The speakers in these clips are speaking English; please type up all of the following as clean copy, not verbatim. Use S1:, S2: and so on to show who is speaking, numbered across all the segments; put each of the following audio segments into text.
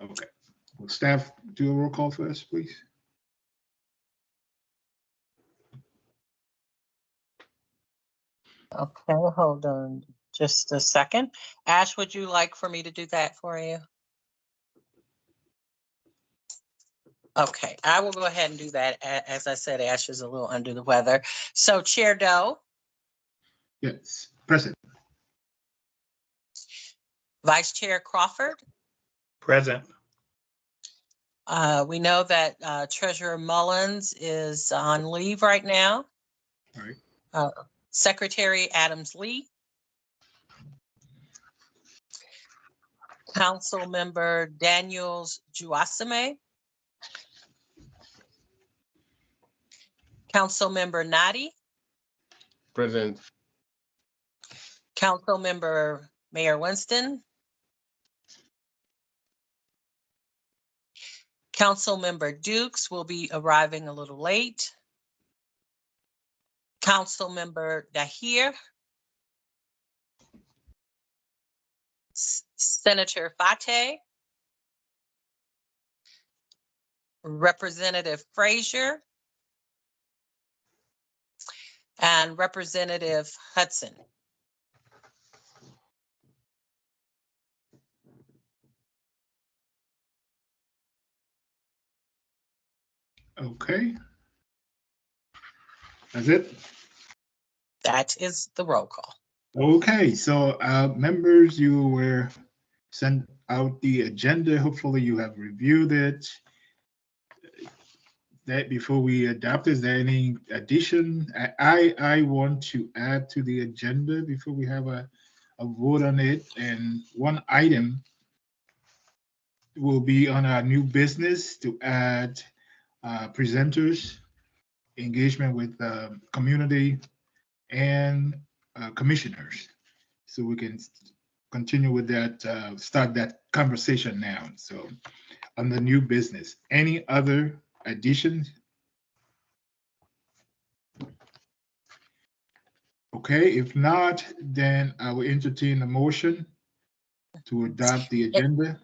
S1: Okay. Will staff do a roll call for us, please?
S2: Okay, hold on just a second. Ash, would you like for me to do that for you? Okay, I will go ahead and do that. As I said, Ash is a little under the weather. So Chair Doe,
S1: Yes, present.
S2: Vice Chair Crawford.
S3: Present.
S2: We know that Treasurer Mullins is on leave right now.
S1: All right.
S2: Secretary Adams Lee. Council Member Daniels Juasime. Council Member Nadi.
S3: Present.
S2: Council Member Mayor Winston. Council Member Dukes will be arriving a little late. Council Member Dahir. Senator Fateh. Representative Frazier. And Representative Hudson.
S1: Okay. That's it?
S2: That is the roll call.
S1: Okay, so members, you were sent out the agenda. Hopefully you have reviewed it. That before we adopt, is there any addition? I want to add to the agenda before we have a vote on it. And one item will be on our new business to add presenters, engagement with community and commissioners. So we can continue with that, start that conversation now. So on the new business, any other additions? Okay, if not, then I will entertain a motion to adopt the agenda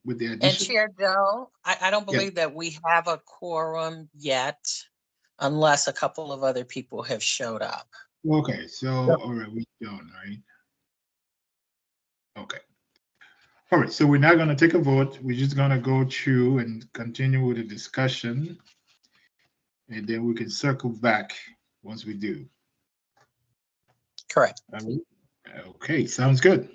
S1: with the
S2: And
S1: addition.
S2: Chair Joe, I don't
S1: Yes.
S2: believe that we have a quorum yet, unless a couple of other people have showed up.
S1: Okay, so, all right, we don't, right? Okay. All right, so we're not gonna take a vote. We're just gonna go through and continue with the discussion. And then we can circle back once we do.
S2: Correct.
S1: Okay, sounds good.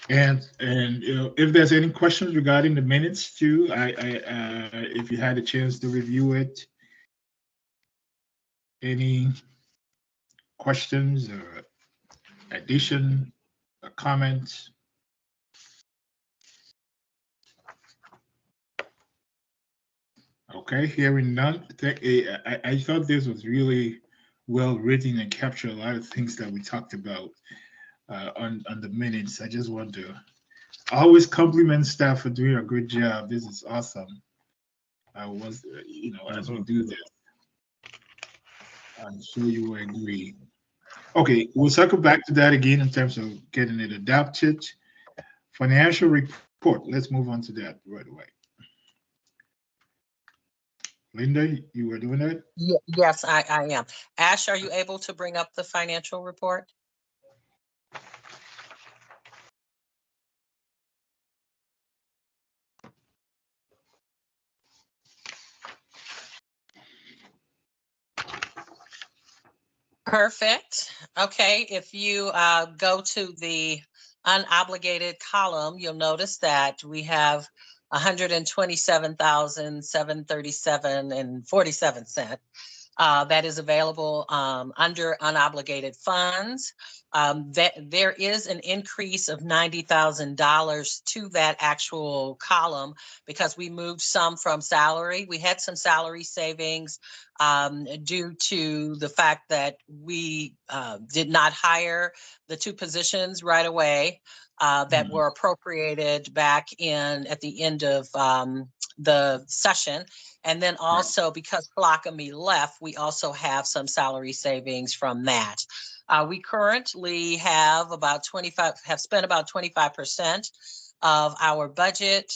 S1: And you know, if there's any questions regarding the minutes too, if you had a chance to review it, any questions or addition or comments? Okay, hearing none. I thought this was really well written and captured a lot of things that we talked about on the minutes. I just want to always compliment staff for doing a good job. This is awesome. I was, you know, as we do this, I'm sure you will agree. Okay, we'll circle back to that again in terms of getting it adapted. Financial report. Let's move on to that right away. Linda, you were doing that?
S2: Yes, I am. Ash, are you able to bring up the financial report? Perfect. Okay, if you go to the unobligated column, you'll notice that we have 127,737 and 47 cents. That is available under unobligated funds. That there is an increase of $90,000 to that actual column because we moved some from salary. We had some salary savings due to the fact that we did not hire the two positions right away that were appropriated back in at the end of the session. And then also because Kalakami left, we also have some salary savings from that. We currently have spent about 25% of our budget.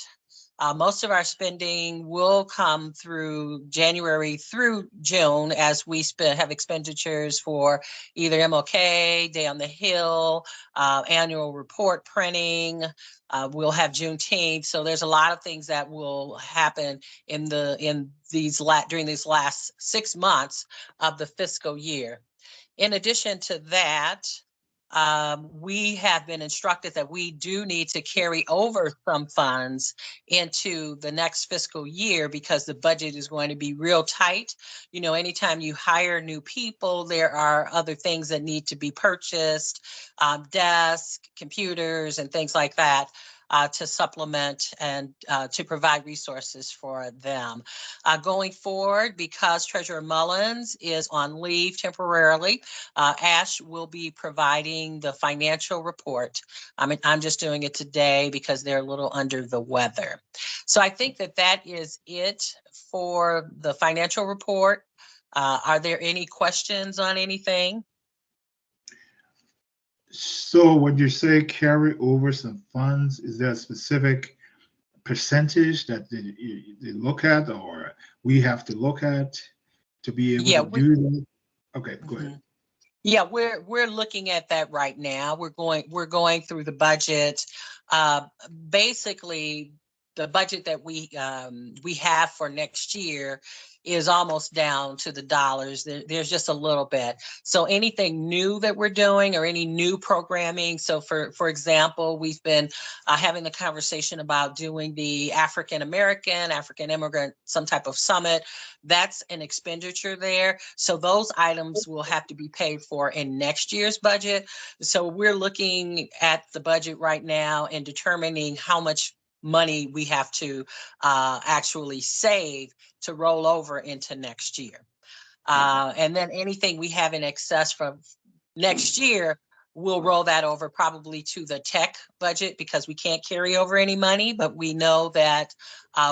S2: Most of our spending will come through January through June as we have expenditures for either MLK, Day on the Hill, annual report printing. We'll have Juneteenth. So there's a lot of things that will happen during these last 6 months of the fiscal year. In addition to that, we have been instructed that we do need to carry over some funds into the next fiscal year because the budget is going to be real tight. You know, anytime you hire new people, there are other things that need to be purchased, desks, computers, and things like that. To supplement and to provide resources for them. Going forward, because Treasurer Mullins is on leave temporarily, Ash will be providing the financial report. I mean, I'm just doing it today because they're a little under the weather. So I think that is it for the financial report. Are there any questions on anything?
S1: So when you say carry over some funds, is there a specific percentage that they look at, or we have to look at to be able to do that? Okay, go ahead.
S2: Yeah, we're looking at that right now. We're going through the budget. Basically, the budget that we have for next year is almost down to the dollars. There's just a little bit. So anything new that we're doing or any new programming. So for example, we've been having the conversation about doing the African immigrant, some type of summit. That's an expenditure there. So those items will have to be paid for in next year's budget. So we're looking at the budget right now and determining how much money we have to actually save to roll over into next year. And then anything we have in excess from next year, we'll roll that over probably to the tech budget because we can't carry over any money, but we know that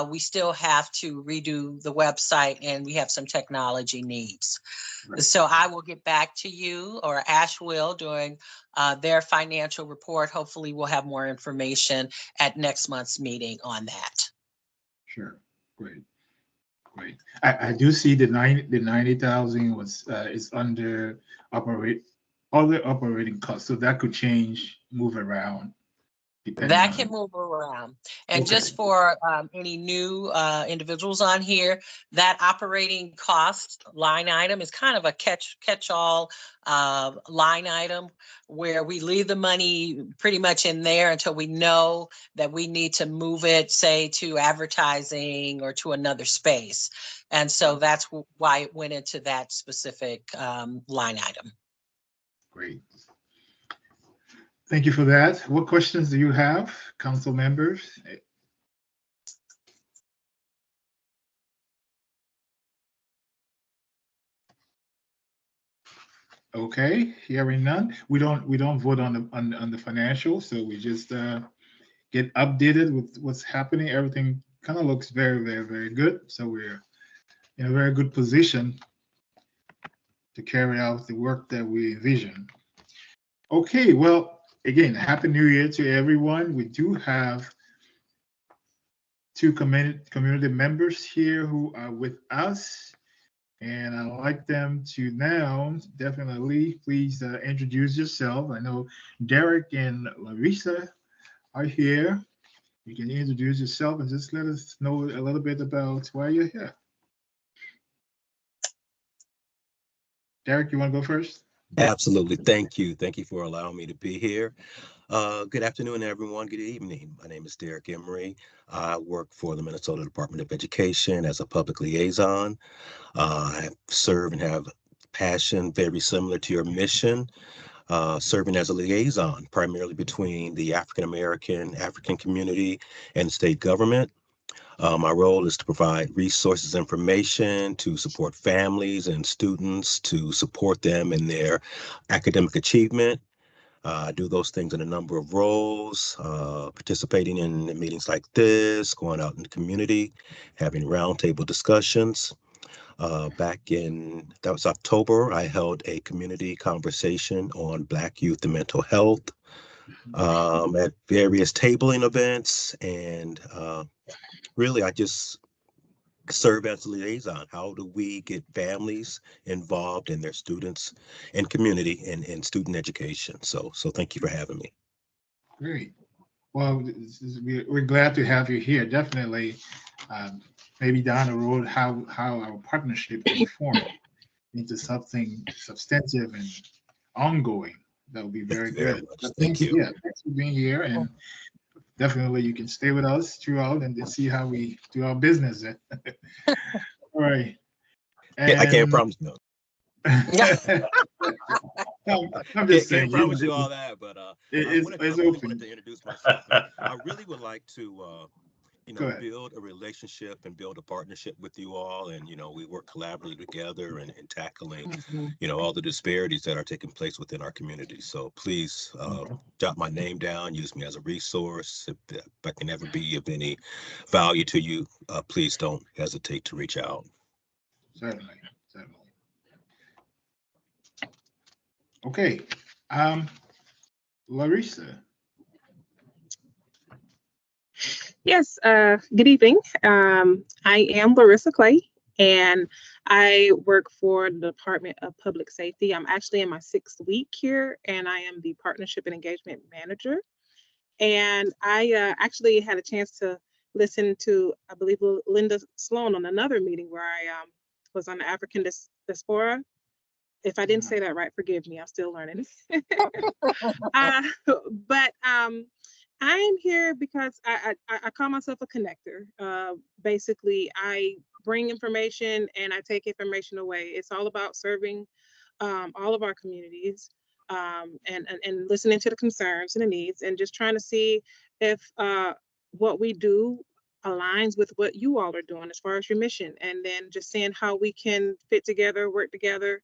S2: we still have to redo the website and we have some technology needs. Right. So I will get back to you, or Ash will, during their financial report. Hopefully we'll have more information at next month's meeting on that.
S1: Sure, great. Great. I do see the 90,000 was is under other operating costs, so that could change, move around.
S2: That can move around. And okay. Just for any new individuals on here, that operating cost line item is kind of a catch-all line item where we leave the money pretty much in there until we know that we need to move it, say, to advertising or to another space. And so that's why it went into that specific line item.
S1: Great. Thank you for that. What questions do you have, council members? Okay, hearing none. We don't vote on the financials, so we just get updated with what's happening. Everything kind of looks very, very, very good. So we're in a very good position to carry out the work that we envision. Okay, well, again, Happy New Year to everyone. We do have two community members here who are with us, and I'd like them to now definitely please introduce yourself. I know Derek and Larissa are here. You can introduce yourself and just let us know a little bit about why you're here. Derek, you want to go first?
S4: Absolutely. Thank you. Thank you for allowing me to be here. Good afternoon, everyone. Good evening. My name is Derek Emery. I work for the Minnesota Department of Education as a public liaison. I serve and have passion very similar to your mission, serving as a liaison, primarily between the African community and state government. My role is to provide resources, information to support families and students, to support them in their academic achievement, I do those things in a number of roles, participating in meetings like this, going out in the community, having roundtable discussions. Back in, that was October, I held a community conversation on Black youth and mental health at various tabling events. And really, I just serve as a liaison. How do we get families involved in their students and community and student education? So thank you for having me.
S1: Great. Well, we're glad to have you here. Definitely, maybe down the road, how our partnership can form into something substantive and ongoing. That would be very
S4: Very
S1: good.
S4: much.
S1: But
S4: Thank you.
S1: Yeah, thanks for being here, and definitely you can stay with us throughout and see how we do our business. All right.
S4: I can't
S1: And
S4: promise you.
S1: I'm just saying,
S4: Can't promise you all that, but I
S1: it's
S4: really
S1: open.
S4: wanted to introduce myself. I really would like to
S1: Go ahead.
S4: build a relationship and build a partnership with you all. And, we work collaboratively together and tackling, all the disparities that are taking place within our community. So please jot my name down, use me as a resource. If I can ever be of any value to you, please don't hesitate to reach out.
S1: Certainly. Okay. Larissa.
S5: Yes, good evening. I am Larissa Clay, and I work for the Department of Public Safety. I'm actually in my 6th week here, and I am the Partnership and Engagement Manager. And I actually had a chance to listen to, I believe, Linda Sloan on another meeting where I was on the African diaspora. If I didn't say that right, forgive me. I'm still learning. But I'm here because I call myself a connector. Basically, I bring information and I take information away. It's all about serving all of our communities and listening to the concerns and the needs and just trying to see if what we do aligns with what you all are doing as far as your mission, and then just seeing how we can fit together, work together,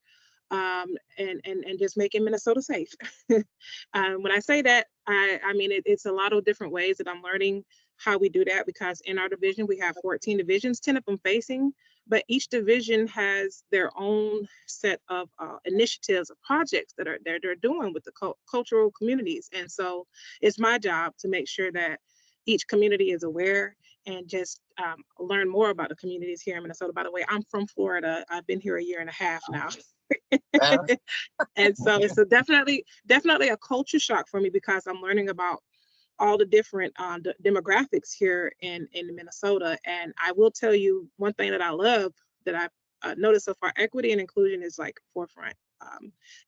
S5: and just making Minnesota safe. When I say that, I mean, it's a lot of different ways that I'm learning how we do that, because in our division, we have 14 divisions, 10 of them facing, but each division has their own set of initiatives or projects that they're doing with the cultural communities. And so it's my job to make sure that each community is aware and just learn more about the communities here in Minnesota. By the way, I'm from Florida. I've been here a year and a half now. And so it's definitely a culture shock for me, because I'm learning about all the different demographics here in Minnesota. And I will tell you one thing that I love that I've noticed so far: equity and inclusion is like forefront.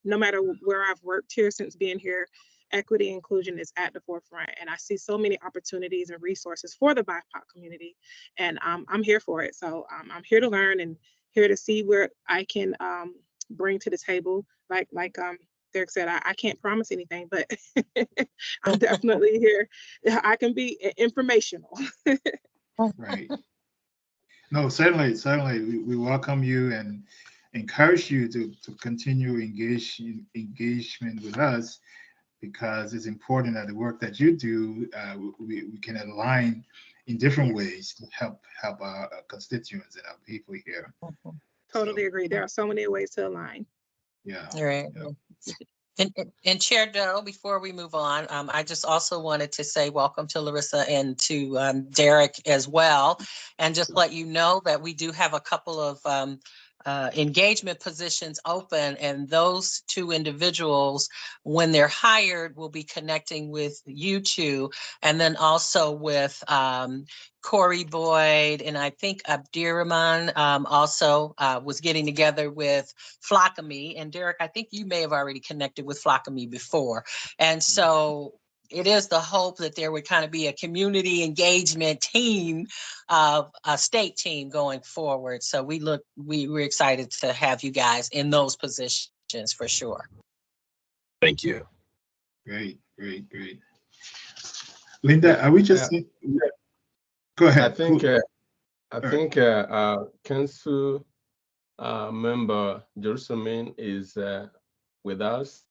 S5: No matter where I've worked here since being here, equity and inclusion is at the forefront. And I see so many opportunities and resources for the BIPOC community, and I'm here for it. So I'm here to learn and here to see where I can bring to the table. Like Derek said, I can't promise anything, but I'm definitely here. I can be informational.
S1: Right. No, certainly. We welcome you and encourage you to continue engagement with us, because it's important that the work that you do, we can align in different ways to help our constituents and our people here.
S5: Totally agree. There are so many ways to align.
S1: Yeah.
S2: All right.
S1: Yeah.
S2: And Chair Doe, before we move on, I just also wanted to say welcome to Larissa and to Derek as well, and just let you know that we do have a couple of engagement positions open, and those 2 individuals, when they're hired, will be connecting with you 2, and then also with Corey Boyd, and I think Abdirahman also was getting together with Flockamy. And Derek, I think you may have already connected with Flockamy before. And so it is the hope that there would kind of be a community engagement team, a state team going forward. So we're excited to have you guys in those positions for sure.
S4: Thank you.
S1: Great. Linda, are we just? Go ahead.
S3: I think council member Jerusalem is with us.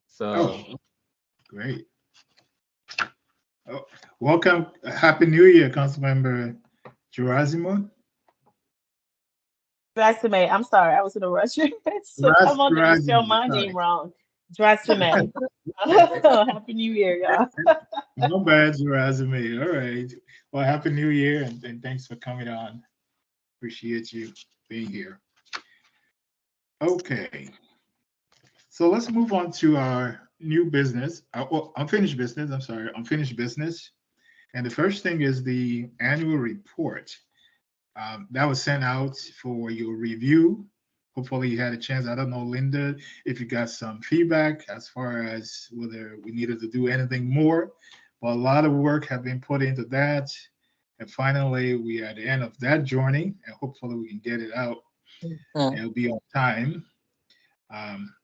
S3: So
S1: Great. Oh, welcome. Happy New Year, Councilmember Gerasimo.
S6: Drasime. I'm sorry, I was in a rush. So I wanted to spell
S1: Gerasimo,
S6: my name
S1: sorry.
S6: wrong. Drasime. Happy New Year, y'all.
S1: No bad, Gerasimo. All right. Well, Happy New Year, and thanks for coming on. Appreciate you being here. Okay. So let's move on to our new business, well, unfinished business. I'm sorry, unfinished business. And the first thing is the annual report that was sent out for your review. Hopefully you had a chance. I don't know, Linda, if you got some feedback as far as whether we needed to do anything more. But a lot of work have been put into that. And finally, we are at the end of that journey, and hopefully we can get it out and it'll be on time. Um,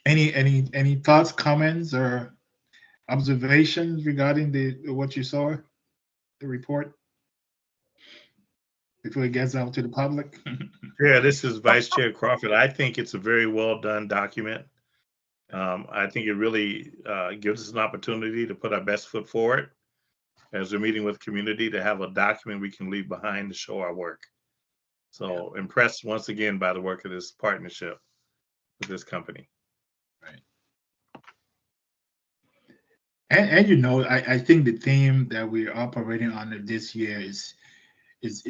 S1: any thoughts, comments, or observations regarding the what you saw, the report, before it gets out to the public?
S7: Yeah, this is Vice Chair Crawford. I think it's a very well done document. I think it really gives us an opportunity to put our best foot forward as we're meeting with community, to have a document we can leave behind to show our work. So impressed once again by the work of this partnership with this company.
S1: Right. And you know, I think the theme that we're operating under this year is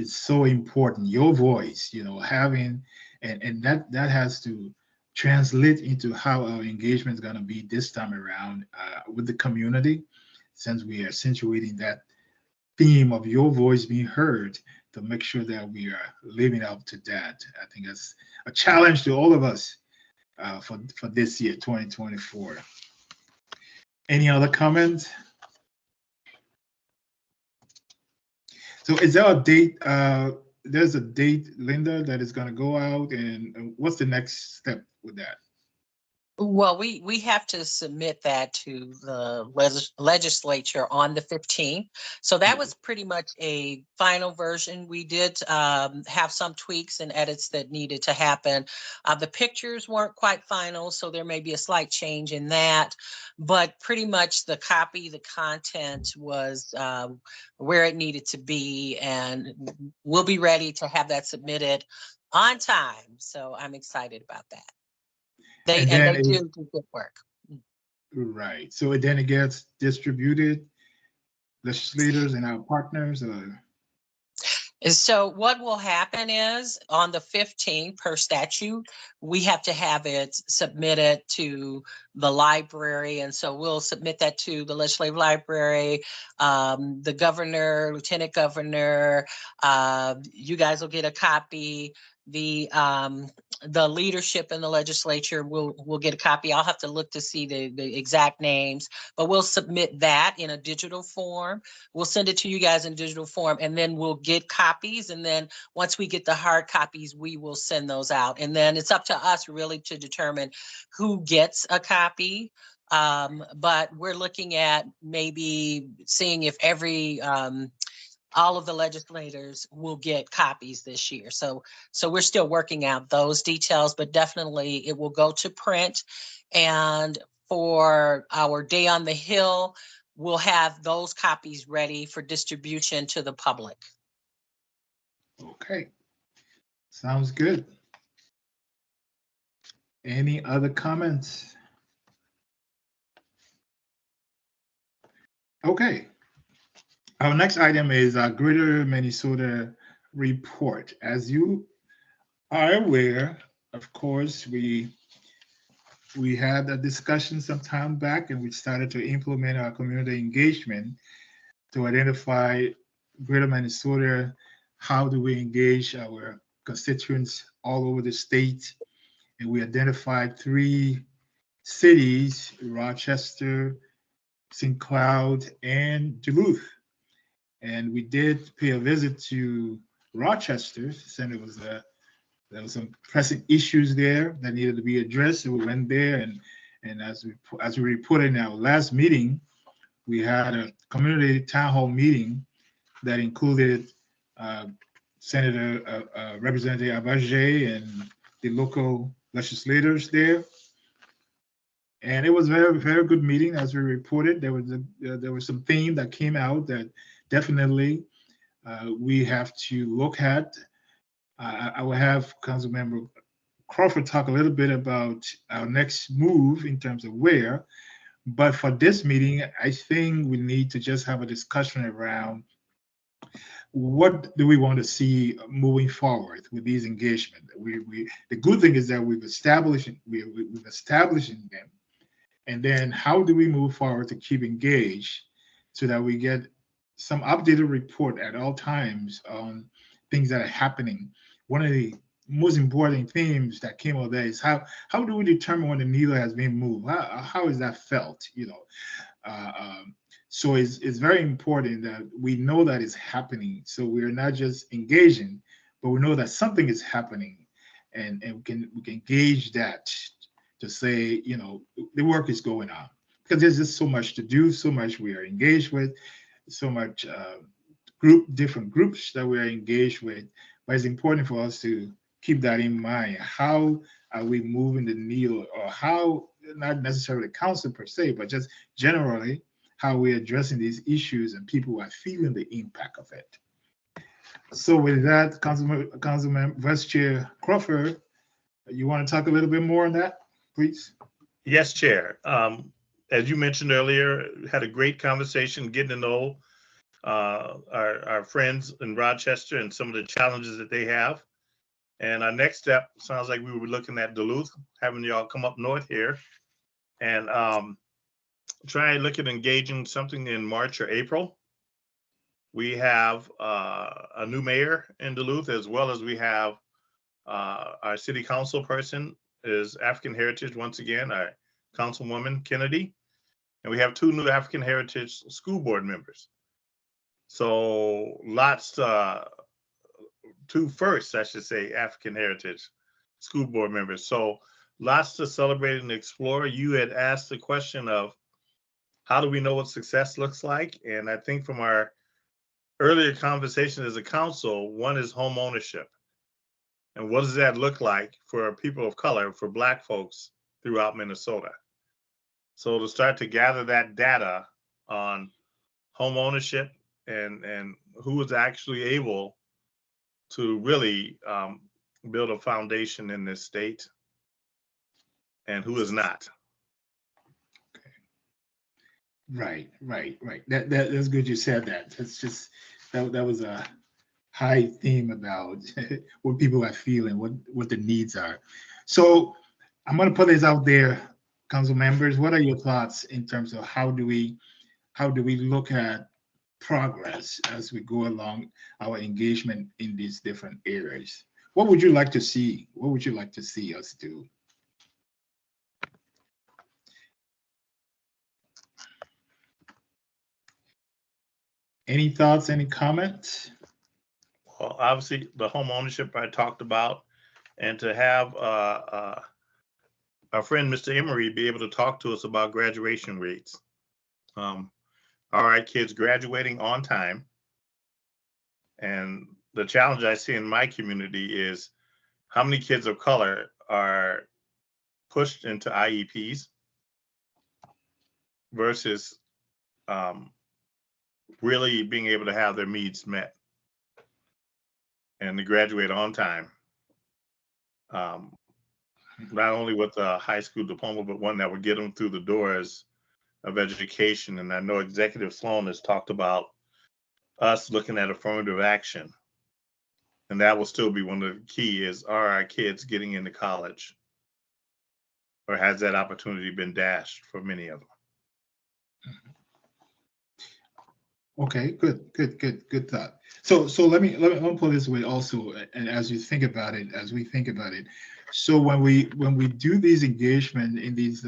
S1: so important. Your voice, you know, having and that has to translate into how our engagement is going to be this time around with the community, since we are accentuating that theme of your voice being heard, to make sure that we are living up to that. I think that's a challenge to all of us for this year, 2024. Any other comments? So is there a date? There's a date, Linda, that is going to go out, and what's the next step with that?
S2: Well, we have to submit that to the legislature on the 15th. So that was pretty much a final version. We did have some tweaks and edits that needed to happen. The pictures weren't quite final, so there may be a slight change in that. But pretty much the copy, the content was where it needed to be, and we'll be ready to have that submitted on time. So I'm excited about that. They do good work.
S1: Right. So then it gets distributed, legislators and our partners.
S2: So what will happen is on the 15th, per statute, we have to have it submitted to the library. And so we'll submit that to the legislative library, the governor, lieutenant governor, you guys will get a copy. The leadership in the legislature will get a copy. I'll have to look to see the exact names, but we'll submit that in a digital form. We'll send it to you guys in digital form, and then we'll get copies. And then once we get the hard copies, we will send those out. And then it's up to us really to determine who gets a copy. But we're looking at maybe seeing if all of the legislators will get copies this year. So we're still working out those details, but definitely it will go to print. And for our Day on the Hill, we'll have those copies ready for distribution to the public.
S1: Okay. Sounds good. Any other comments? Okay. Our next item is our Greater Minnesota report. As you are aware, of course, we had a discussion some time back, and we started to implement our community engagement to identify Greater Minnesota. How do we engage our constituents all over the state? And we identified 3 cities: Rochester, St. Cloud, and Duluth. And we did pay a visit to Rochester, since there was some pressing issues there that needed to be addressed. So we went there, and as we reported in our last meeting, we had a community town hall meeting that included Senator Representative Abaje and the local legislators there. And it was very, very good meeting. As we reported, there was some theme that came out that definitely we have to look at. I will have Councilmember Crawford talk a little bit about our next move in terms of where. But for this meeting, I think we need to just have a discussion around what do we want to see moving forward with these engagements. The good thing is that we've established them, and then how do we move forward to keep engaged so that we get some updated report at all times on things that are happening. One of the most important themes that came out of that is how do we determine when the needle has been moved? How is that felt? Uh, um, so it's very important that we know that it's happening. So we're not just engaging, but we know that something is happening, and we can gauge that to say, the work is going on, because there's just so much to do, so much we are engaged with, so much different groups that we are engaged with. But it's important for us to keep that in mind. How are we moving the needle, or how, not necessarily council per se, but just generally, how we're addressing these issues and people are feeling the impact of it. So with that, Councilman Vice Chair Crawford, you want to talk a little bit more on that, please?
S7: Yes, Chair. As you mentioned earlier, had a great conversation getting to know our friends in Rochester and some of the challenges that they have. And our next step sounds like we were looking at Duluth, having y'all come up north here and try and look at engaging something in March or April. We have a new mayor in Duluth, as well as we have our city council person is African Heritage once again, our Councilwoman Kennedy. And we have 2 new African Heritage school board members. So lots, 2 firsts, I should say, African Heritage school board members. So lots to celebrate and explore. You had asked the question of how do we know what success looks like? And I think from our earlier conversation as a council, one is home ownership. And what does that look like for people of color, for Black folks throughout Minnesota? So to start to gather that data on home ownership and who is actually able to really build a foundation in this state and who is not.
S1: Right. That's good you said that. That's just, that was a high theme about what people are feeling, what the needs are. So I'm going to put this out there, council members. What are your thoughts in terms of how do we look at progress as we go along our engagement in these different areas? What would you like to see? What would you like to see us do? Any thoughts, any comments?
S7: Well, obviously the home ownership I talked about, and to have our friend Mr. Emery be able to talk to us about graduation rates. Are our kids graduating on time? And the challenge I see in my community is how many kids of color are pushed into IEPs versus really being able to have their needs met and to graduate on time. Not only with a high school diploma, but one that would get them through the doors of education. And I know Executive Sloan has talked about us looking at affirmative action. And that will still be one of the key is, are our kids getting into college? Or has that opportunity been dashed for many of them?
S1: Okay, good thought. So let me put it this way also, and as you think about it, as we think about it, so when we do these engagement in these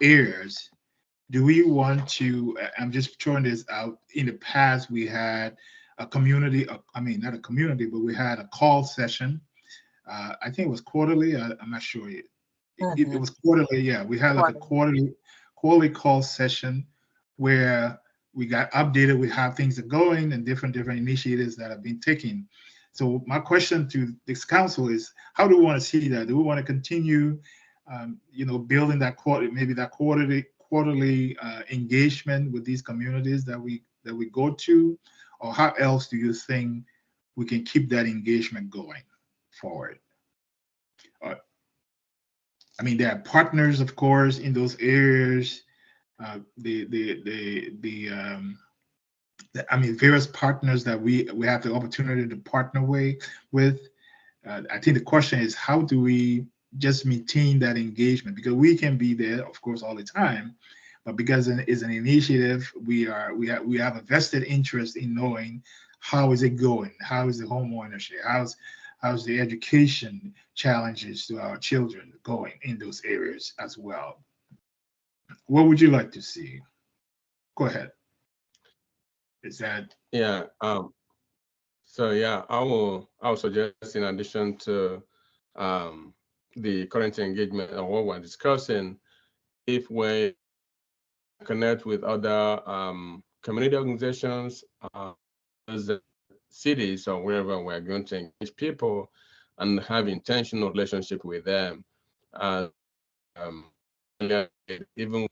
S1: areas, do we want to? I'm just throwing this out. In the past, we had a community. I mean, not a community, but we had a call session. I think it was quarterly. I'm not sure. It was quarterly. Yeah, we had like a quarterly call session where we got updated with how things are going and different initiatives that have been taken. So my question to this council is, how do we want to see that? Do we want to continue building that quarterly engagement with these communities that we go to, or how else do you think we can keep that engagement going forward? I mean, there are partners, of course, in those areas. Various partners that we have the opportunity to partner with. I think the question is, how do we just maintain that engagement? Because we can be there, of course, all the time, but because it's an initiative, we have a vested interest in knowing how is it going, how is the home ownership, how's the education challenges to our children going in those areas as well. What would you like to see? Go ahead. Is that?
S3: Yeah. So yeah, I will suggest, in addition to the current engagement and what we're discussing, if we connect with other community organizations, cities, or wherever we're going to engage people and have intentional relationship with them, even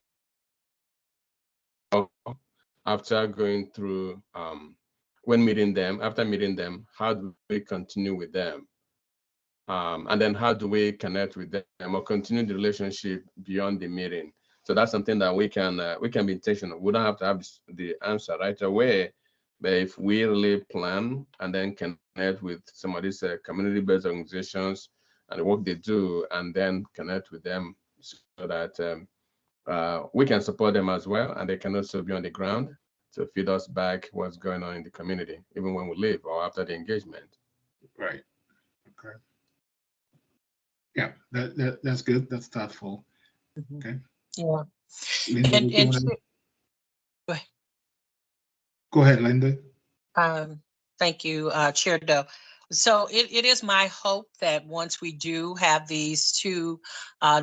S3: after going through after meeting them, how do we continue with them? And then how do we connect with them or continue the relationship beyond the meeting? So that's something that we can be intentional. We don't have to have the answer right away, but if we really plan and then connect with some of these community-based organizations and the work they do, and then connect with them so that we can support them as well, and they can also be on the ground to feed us back what's going on in the community, even when we leave or after the engagement.
S1: Right. Okay. Yeah, that's good. That's thoughtful. Okay.
S2: Yeah.
S1: Linda,
S2: And go ahead.
S1: Go ahead, Linda.
S2: Thank you, Chair Doe. So it is my hope that once we do have these two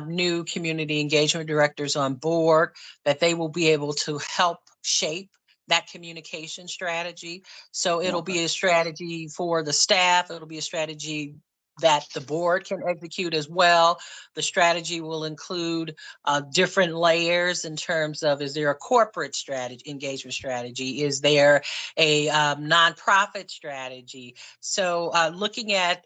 S2: new community engagement directors on board, that they will be able to help shape that communication strategy. So it'll be a strategy for the staff. It'll be a strategy that the board can execute as well. The strategy will include different layers in terms of, is there a corporate strategy, engagement strategy? Is there a nonprofit strategy? So looking at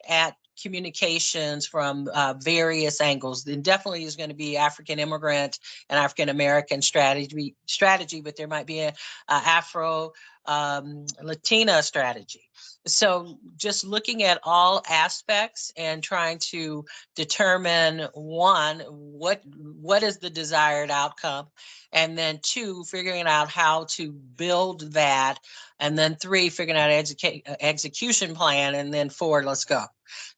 S2: communications from various angles, then definitely is going to be African immigrant and African American strategy, but there might be a Afro Latina strategy. So just looking at all aspects and trying to determine, one, what is the desired outcome, and then two, figuring out how to build that, and then three, figuring out execution plan, and then four, let's go.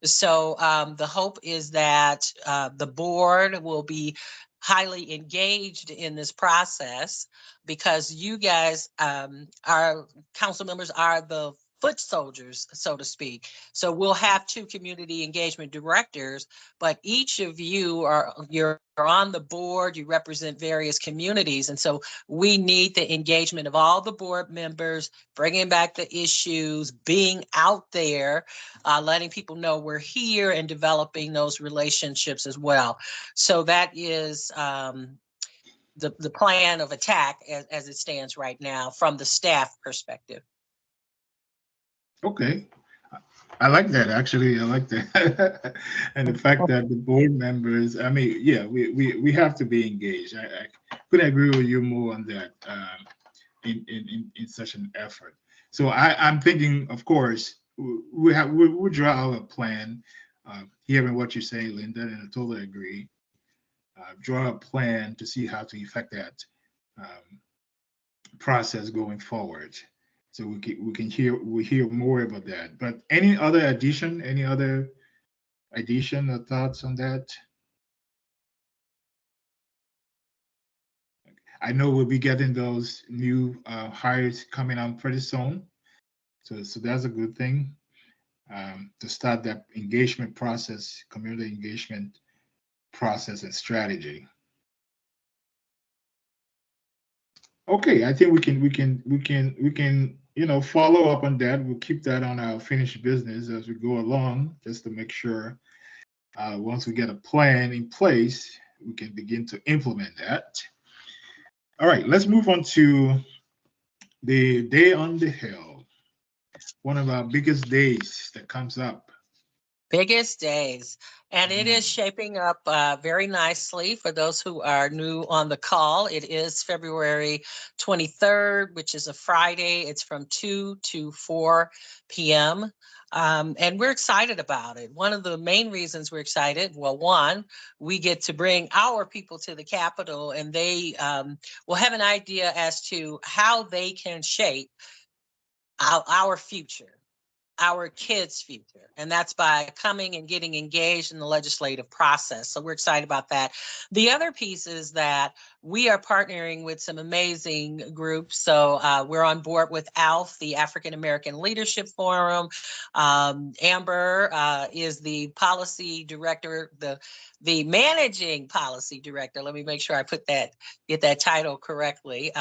S2: So the hope is that the board will be highly engaged in this process, because you guys, our council members, are the foot soldiers, so to speak. So we'll have two community engagement directors, but each of you you're on the board, you represent various communities. And so we need the engagement of all the board members, bringing back the issues, being out there, letting people know we're here, and developing those relationships as well. So that is the plan of attack as it stands right now from the staff perspective.
S1: Okay. I like that, actually. I like that. And the fact that the board members, I mean, yeah, we have to be engaged. I couldn't agree with you more on that in such an effort. So I'm thinking, of course, we'll draw out a plan, hearing what you're saying, Linda, and I totally agree. Draw a plan to see how to effect that process going forward. So we hear more about that. But any other addition or thoughts on that? I know we'll be getting those new hires coming on pretty soon. So that's a good thing, to start that engagement process, community engagement process and strategy. Okay, I think we can follow up on that. We'll keep that on our finished business as we go along, just to make sure Once we get a plan in place, we can begin to implement that. All right, let's move on to the Day on the Hill, one of our biggest days that comes up.
S2: Biggest days. And it is shaping up very nicely for those who are new on the call. It is February 23rd, which is a Friday. It's from 2 to 4 p.m. And we're excited about it. One of the main reasons we're excited, well, one, we get to bring our people to the Capitol, and they will have an idea as to how they can shape our future, our kids' future. And that's by coming and getting engaged in the legislative process. So we're excited about that. The other piece is that we are partnering with some amazing groups. So we're on board with ALF, the African American Leadership Forum. Amber is the policy director, the managing policy director. Let me make sure I get that title correctly.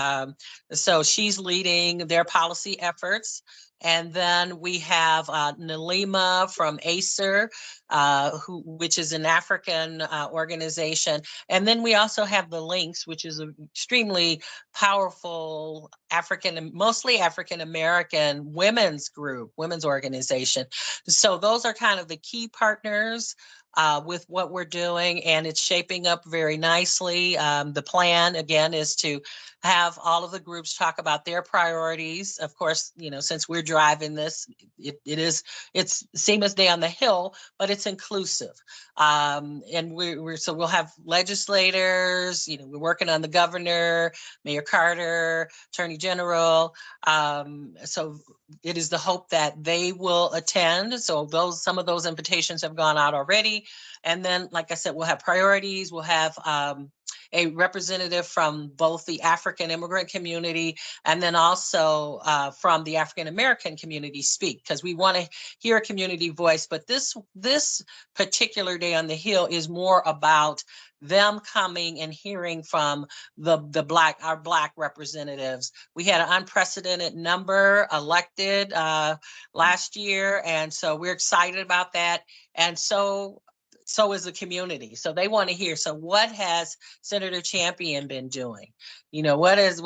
S2: So she's leading their policy efforts. And then we have Nalima from ACER, which is an African organization. And then we also have the Links, which is an extremely powerful mostly African-American women's group, women's organization. So those are kind of the key partners with what we're doing, and it's shaping up very nicely. The plan, again, is to have all of the groups talk about their priorities. Of course, since we're driving this, it's same as Day on the Hill, but it's inclusive. And so we'll have legislators, we're working on the governor, Mayor Carter, Attorney General. So it is the hope that they will attend. So some of those invitations have gone out already. And then, like I said, we'll have priorities. We'll have a representative from both the African immigrant community and then also from the African American community speak, because we want to hear a community voice. But this particular Day on the Hill is more about them coming and hearing from our Black representatives. We had an unprecedented number elected last year, and so we're excited about that. And so is the community. So they want to hear. So what has Senator Champion been doing? What is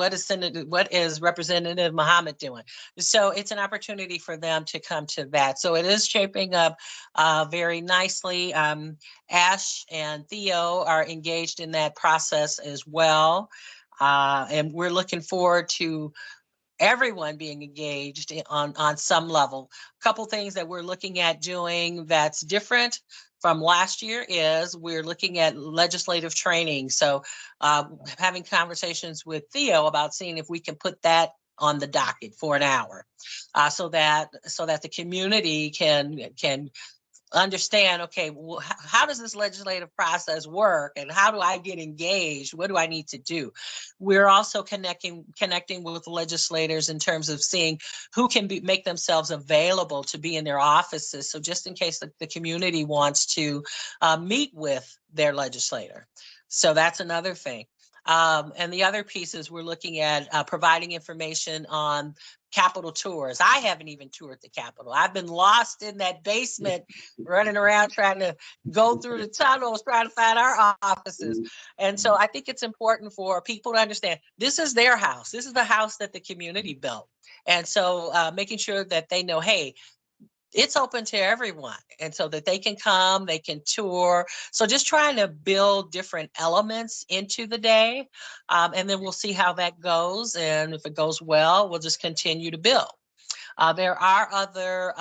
S2: Representative Muhammad doing? So it's an opportunity for them to come to that. So it is shaping up very nicely. Ash and Theo are engaged in that process as well. And we're looking forward to everyone being engaged on some level. A couple things that we're looking at doing that's different from last year is we're looking at legislative training. So having conversations with Theo about seeing if we can put that on the docket for an hour so that the community can understand, okay, well, how does this legislative process work and how do I get engaged? What do I need to do? We're also connecting with legislators in terms of seeing who can make themselves available to be in their offices. So just in case the community wants to meet with their legislator. So that's another thing. And the other piece is we're looking at providing information on Capitol tours. I haven't even toured the Capitol. I've been lost in that basement, running around trying to go through the tunnels, trying to find our offices. And so I think it's important for people to understand this is their house. This is the house that the community built. And so making sure that they know, hey, it's open to everyone. And so that they can come, they can tour. So just trying to build different elements into the day. And then we'll see how that goes. And if it goes well, we'll just continue to build. There are other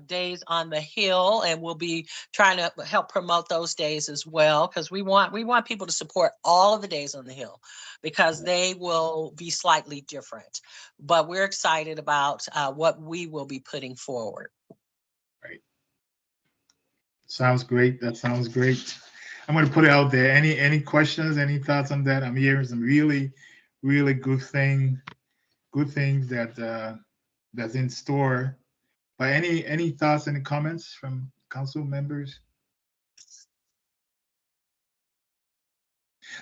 S2: days on the Hill, and we'll be trying to help promote those days as well, because we want people to support all of the days on the Hill because they will be slightly different. But we're excited about what we will be putting forward.
S1: Right. Sounds great. That sounds great. I'm going to put it out there. Any questions, any thoughts on that? I'm hearing some really, really good things that that's in store. But any thoughts, any comments from council members?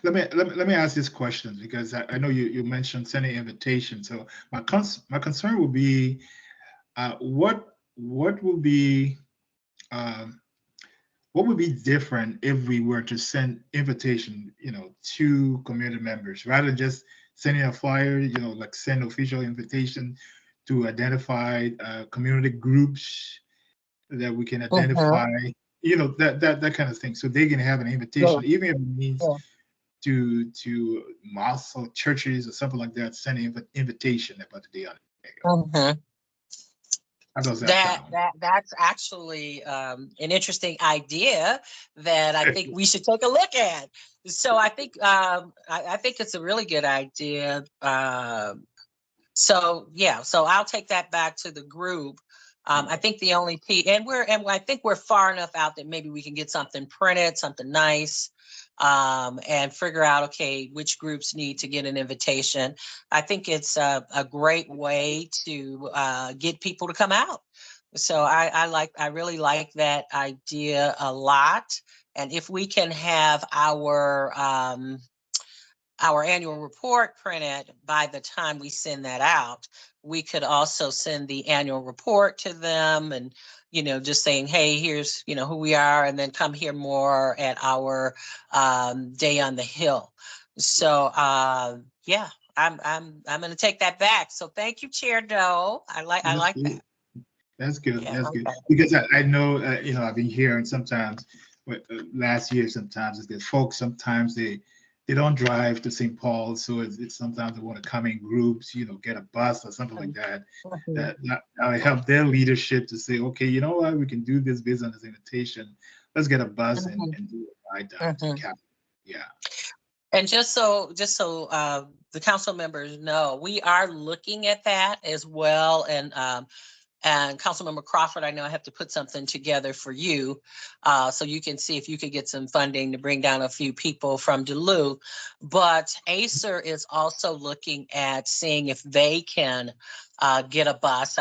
S1: Let me ask this question because I know you mentioned sending invitations. So my concern will be what will be what would be different if we were to send invitation, to community members rather than just sending a flyer, like send official invitation to identify community groups that we can identify, that kind of thing. So they can have an invitation, even if it means to mosques or churches or something like that, send an invitation about the day on it. How does that sound?
S2: That's actually an interesting idea that I think we should take a look at. So I think I think it's a really good idea. So I'll take that back to the group. I think the only and I think we're far enough out that maybe we can get something printed, something nice, and figure out, okay, which groups need to get an invitation. I think it's a great way to get people to come out. So I really like that idea a lot. And if we can have our annual report printed by the time we send that out, we could also send the annual report to them and, just saying, hey, here's, who we are, and then come hear more at our day on the Hill. So yeah, I'm going to take that back. So thank you, Chair Doe. I like that.
S1: That's good.
S2: Yeah,
S1: That's good. Because I know, I've been hearing sometimes, last year sometimes, is that folks sometimes they don't drive to St. Paul, so it's sometimes they want to come in groups, get a bus or something like that. That help their leadership to say, okay, you know what, we can do this based on this invitation. Let's get a bus and do a ride down to the Capitol. Yeah.
S2: And just so the council members know, we are looking at that as well. And Councilmember Crawford, I know I have to put something together for you so you can see if you could get some funding to bring down a few people from Duluth. But Acer is also looking at seeing if they can get a bus.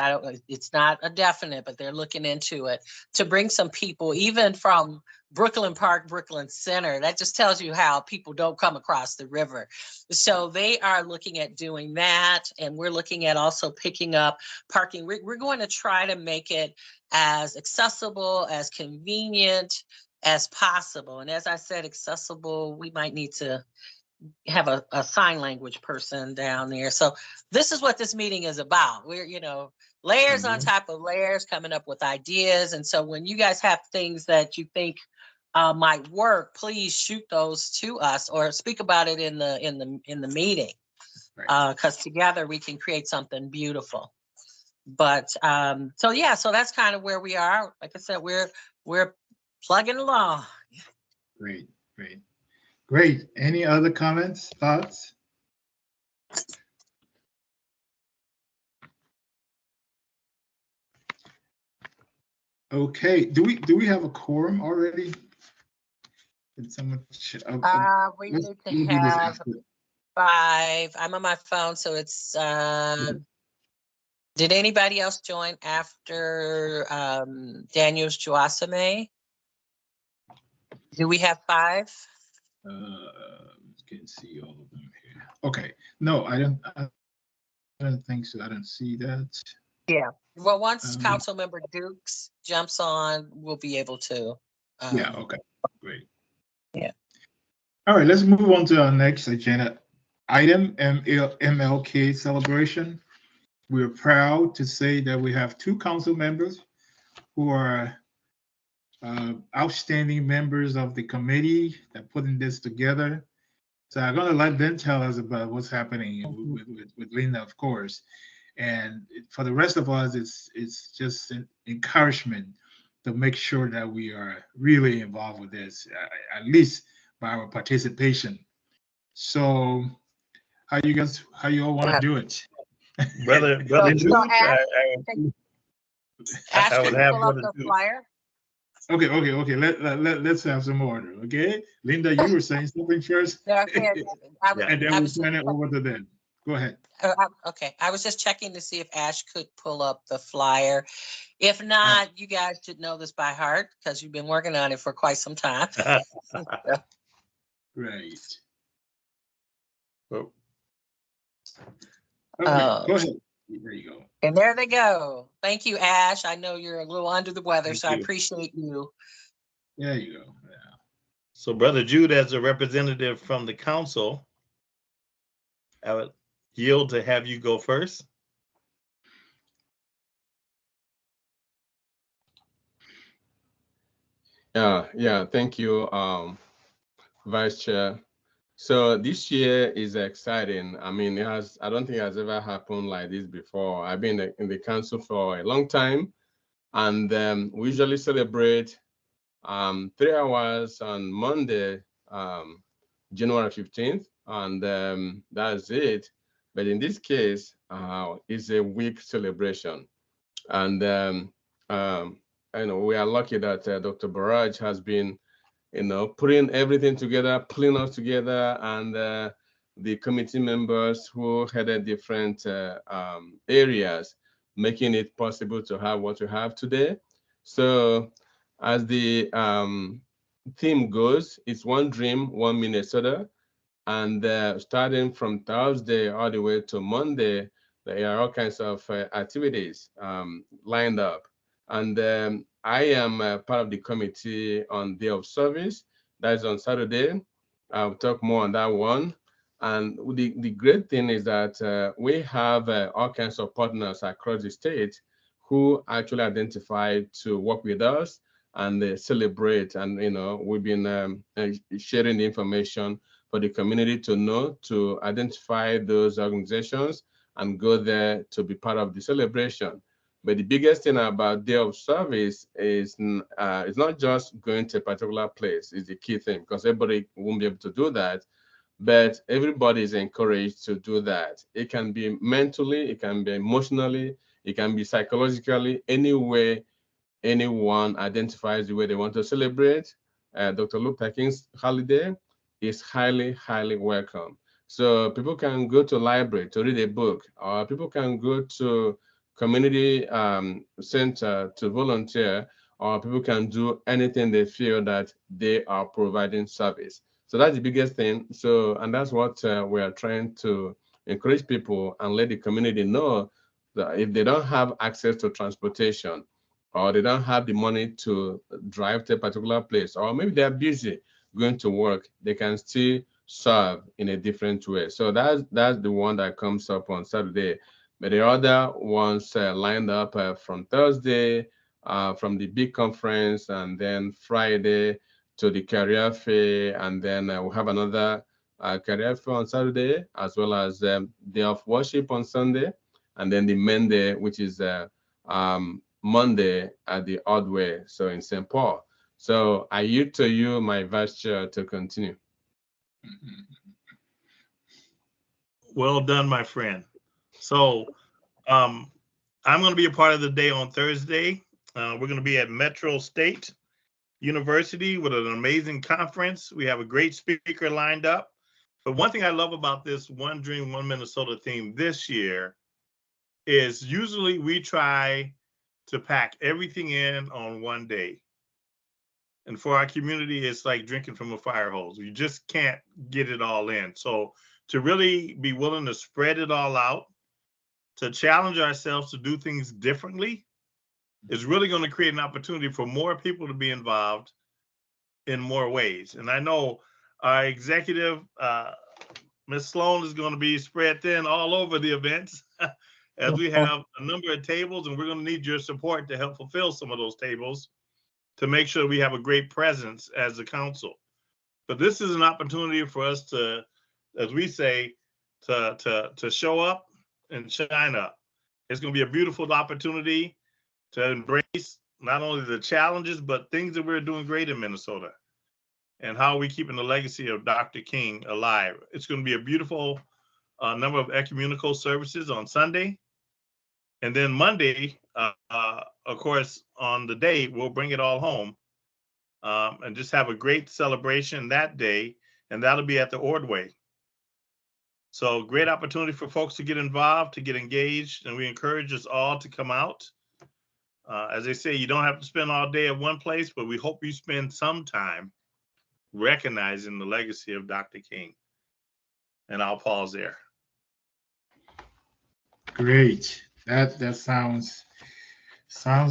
S2: It's not a definite, but they're looking into it to bring some people, even from Brooklyn Park, Brooklyn Center. That just tells you how people don't come across the river. So they are looking at doing that. And we're looking at also picking up parking. We're going to try to make it as accessible, as convenient as possible. And as I said, accessible, we might need to have a sign language person down there. So this is what this meeting is about. We're, layers on top of layers, coming up with ideas. And so when you guys have things that you think might work, please shoot those to us or speak about it in the meeting, because together we can create something beautiful. But so that's kind of where we are. Like I said, we're plugging along.
S1: Great. Any other comments, thoughts? Okay. Do we have a quorum already? Did someone?
S2: We need to have 5. I'm on my phone, so it's. Did anybody else join after Daniel's Joasame? Do we have 5?
S1: Can't see all of them here. Okay. No, I don't think so. I don't see that.
S2: Yeah. Well, once Councilmember Dukes jumps on, we'll be able to.
S1: Yeah. Okay. Great.
S2: Yeah.
S1: All right. Let's move on to our next agenda item, MLK celebration. We're proud to say that we have 2 council members who are outstanding members of the committee that putting this together. So I'm going to let them tell us about what's happening with Linda, of course. And for the rest of us, it's just an encouragement to make sure that we are really involved with this, at least by our participation. So how you all want to do it?
S7: Brother Duke, I would have
S2: pull up the flyer.
S1: Okay. Let's have some order. Okay, Linda, you were saying something first, and then we'll turn it over to them. Go ahead.
S2: Okay, I was just checking to see if Ash could pull up the flyer. If not, you guys should know this by heart because you've been working on it for quite some time.
S1: Right.
S7: Oh.
S1: Okay, go ahead. There you go.
S2: And there they go. Thank you, Ash. I know you're a little under the weather,
S7: Thank
S2: so
S7: you.
S2: I appreciate you
S1: There you go. Yeah.
S7: So, Brother Jude, as a representative from the council, I would yield to have you go first.
S3: Yeah, thank you, Vice Chair. So this year is exciting. I mean, I don't think it has ever happened like this before. I've been in the council for a long time, and we usually celebrate 3 hours on Monday, January 15th, and that's it. But in this case, it's a week celebration. And I know we are lucky that Dr. Barrage has been, putting everything together, pulling us together, and the committee members who headed different areas, making it possible to have what we have today. So as the theme goes, it's one dream, one Minnesota. And starting from Thursday all the way to Monday, there are all kinds of activities lined up. And I am part of the committee on Day of Service. That's on Saturday. I'll talk more on that one. And the great thing is that we have all kinds of partners across the state who actually identify to work with us and celebrate. And, we've been sharing the information for the community to know, to identify those organizations and go there to be part of the celebration. But the biggest thing about Day of Service is it's not just going to a particular place is the key thing, because everybody won't be able to do that, but everybody is encouraged to do that. It can be mentally, it can be emotionally, it can be psychologically, any way anyone identifies the way they want to celebrate Dr. Luther King's holiday is highly, highly welcome. So people can go to library to read a book, or people can go to community center to volunteer, or people can do anything they feel that they are providing service. So that's the biggest thing. So, and that's what we are trying to encourage people and let the community know that if they don't have access to transportation, or they don't have the money to drive to a particular place, or maybe they're busy going to work, they can still serve in a different way. So that's the one that comes up on Saturday. But the other ones lined up from Thursday, from the big conference, and then Friday to the career fair, and then we'll have another career fair on Saturday, as well as day of worship on Sunday, and then the main day, which is Monday at the Odd Way, so in St. Paul. So I yield to you, my vice chair, to continue.
S7: Well done, my friend. So I'm going to be a part of the day on Thursday. We're going to be at Metro State University with an amazing conference. We have a great speaker lined up. But one thing I love about this One Dream, One Minnesota theme this year is usually we try to pack everything in on one day. And for our community, it's like drinking from a fire hose. You just can't get it all in. So to really be willing to spread it all out, to challenge ourselves to do things differently, is really going to create an opportunity for more people to be involved in more ways. And I know our executive, Ms. Sloan, is going to be spread thin all over the events as we have a number of tables, and we're going to need your support to help fulfill some of those tables to make sure we have a great presence as a council. But this is an opportunity for us to, as we say, to show up and shine up. It's going to be a beautiful opportunity to embrace not only the challenges, but things that we're doing great in Minnesota and how are we keeping the legacy of Dr. King alive. It's going to be a beautiful number of ecumenical services on Sunday. And then Monday, of course, on the day, we'll bring it all home and just have a great celebration that day. And that'll be at the Ordway. So great opportunity for folks to get involved, to get engaged. And we encourage us all to come out. As they say, you don't have to spend all day at one place, but we hope you spend some time recognizing the legacy of Dr. King. And I'll pause there.
S1: Great. That sounds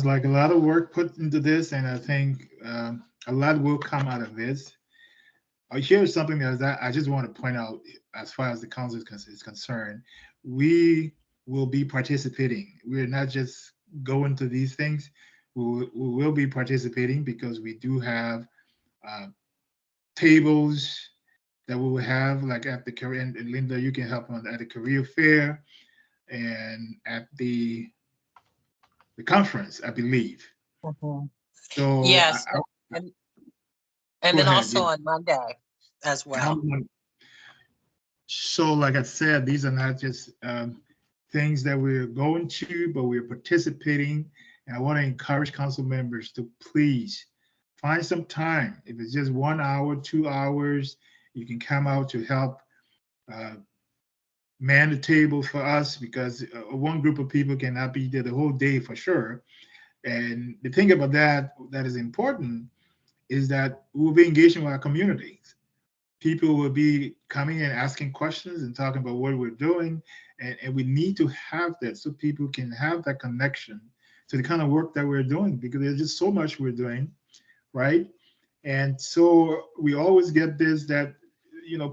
S1: like a lot of work put into this, and I think a lot will come out of this. Here's something that I just want to point out as far as the council is concerned. We will be participating. We're not just going to these things. We will be participating because we do have uh, tables that we will have, like at the career. And Linda, you can help on at the career fair and at the conference, I believe.
S2: Mhm.
S1: So
S2: Yes, and, and
S1: go
S2: then
S1: ahead.
S2: also on Monday as well.
S1: So, like I said, these are not just things that we're going to, but we're participating. And I want to encourage council members to please find some time. If it's just 1 hour, 2 hours, you can come out to help uh, man the table for us because one group of people cannot be there the whole day for sure. And the thing about that is important is that we'll be engaging with our communities. People will be coming and asking questions and talking about what we're doing. And we need to have that so people can have that connection to the kind of work that we're doing because there's just so much we're doing, right? And so we always get this that,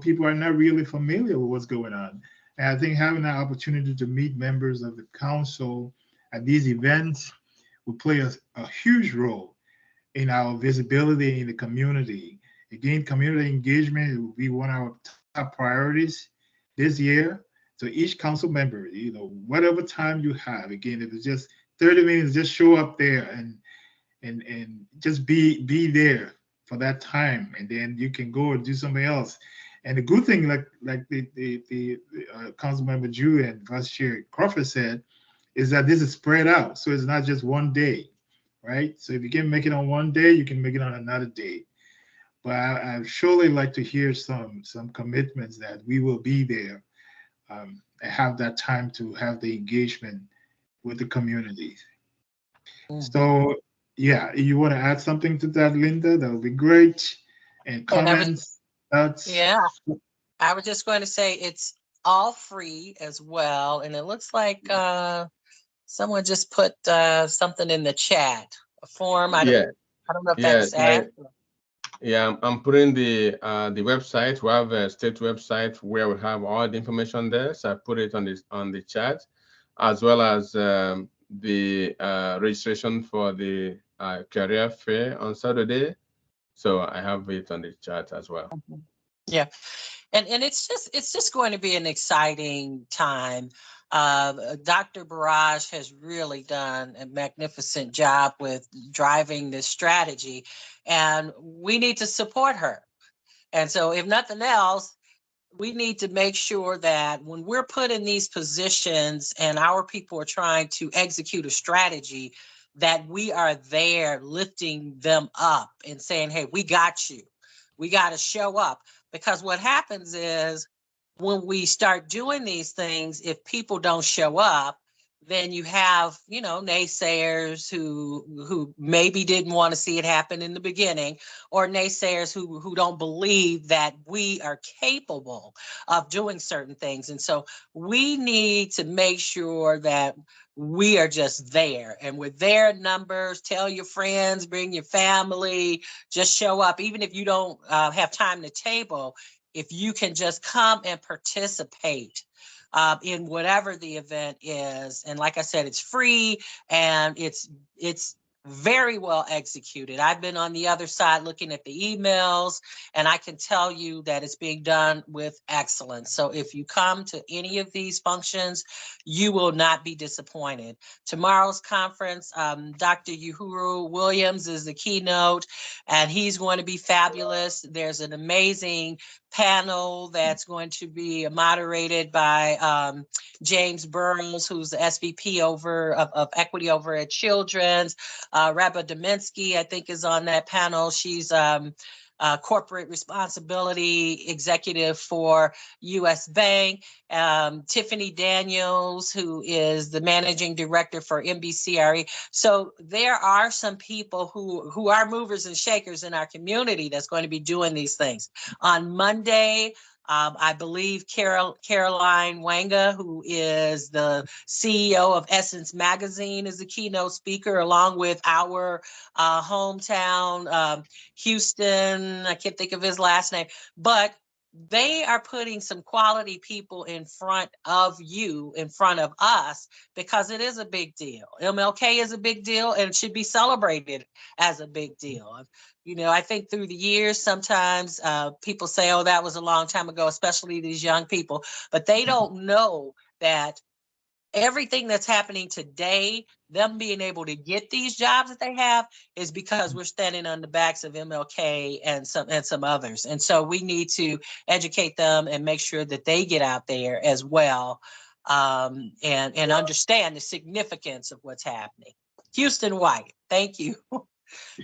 S1: people are not really familiar with what's going on. And I think having that opportunity to meet members of the council at these events will play a huge role in our visibility in the community. Again, community engagement will be one of our top priorities this year. So each council member, whatever time you have, again, if it's just 30 minutes, just show up there and just be there for that time, and then you can go and do something else. And the good thing, like the council member Drew and Vice Chair Crawford said, is that this is spread out, so it's not just one day, right? So if you can make it on one day, you can make it on another day. But I surely like to hear some commitments that we will be there and have that time to have the engagement with the communities.
S2: Mhm.
S1: So yeah, you want to add something to that, Linda? That would be great. And
S2: And
S1: comments, thoughts.
S2: yeah, I was just going to say it's all free as well. And it looks like someone just put something in the chat, a form.
S3: Yeah,
S2: I don't know if
S3: yeah,
S2: that's asked.
S3: yeah. I'm putting the website. We have a state website where we have all the information there. So I put it on the chat, as well as the registration for the career fair on Saturday. So I have it on the chat as well.
S2: Yeah. And it's just going to be an exciting time. Dr. Barrage has really done a magnificent job with driving this strategy, and we need to support her. And so, if nothing else, we need to make sure that when we're put in these positions and our people are trying to execute a strategy, that we are there lifting them up and saying, hey, we got you. We got to show up. Because what happens is when we start doing these things, if people don't show up, then you have, naysayers who maybe didn't want to see it happen in the beginning, or naysayers who don't believe that we are capable of doing certain things. And so we need to make sure that we are just there, and with their numbers, tell your friends, bring your family, just show up. Even if you don't have time to table, if you can just come and participate in whatever the event is. And like I said, it's free and it's very well executed. I've been on the other side looking at the emails, and I can tell you that it's being done with excellence. So if you come to any of these functions, you will not be disappointed. Tomorrow's conference, Dr. Uhuru Williams is the keynote, and he's going to be fabulous. There's an amazing panel that's going to be moderated by James Burrows, who's the SVP of equity over at Children's. Rabba Dominsky, I think, is on that panel. She's corporate responsibility executive for U.S. Bank. Tiffany Daniels, who is the managing director for NBCRE. So there are some people who are movers and shakers in our community that's going to be doing these things. On Monday, I believe Caroline Wanga, who is the CEO of Essence Magazine, is the keynote speaker, along with our hometown, Houston. I can't think of his last name, but they are putting some quality people in front of you, in front of us, because it is a big deal. MLK is a big deal and it should be celebrated as a big deal. You know, I think through the years, sometimes people say, oh, that was a long time ago, especially these young people, but they don't know that everything that's happening today, them being able to get these jobs that they have, is because we're standing on the backs of MLK and some others. And so we need to educate them and make sure that they get out there as well, and understand the significance of what's happening. Houston White, thank you.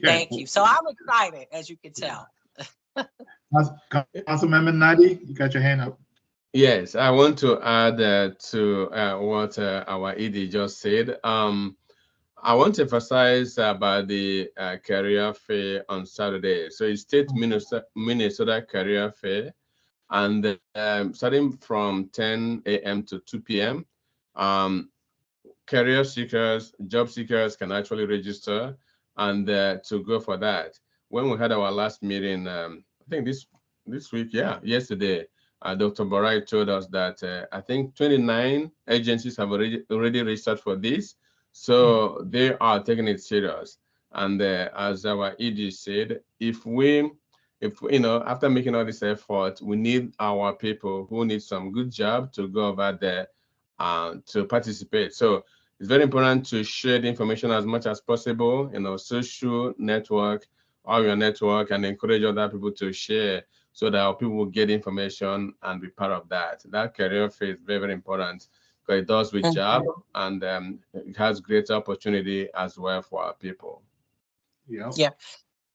S2: Thank you. So I'm excited, as you can tell.
S1: Councilmember Nadi, you got your hand up.
S3: Yes, I want to add to what our ED just said. I want to emphasize about the career fair on Saturday. So it's State Minnesota Career Fair, and starting from 10 a.m. to 2 p.m. Career seekers, job seekers can actually register and to go for that. When we had our last meeting, I think this week, yesterday, Dr. Barai told us that I think 29 agencies have already registered for this, so they are taking it serious. And as our ED said, if you know, after making all this effort, we need our people who need some good job to go over there to participate. So it's very important to share the information as much as possible, you know, social network, or your network, and encourage other people to share so that our people will get information and be part of that. That career fair is very, very important because it does with job, and it has great opportunity as well for our people.
S2: Yeah.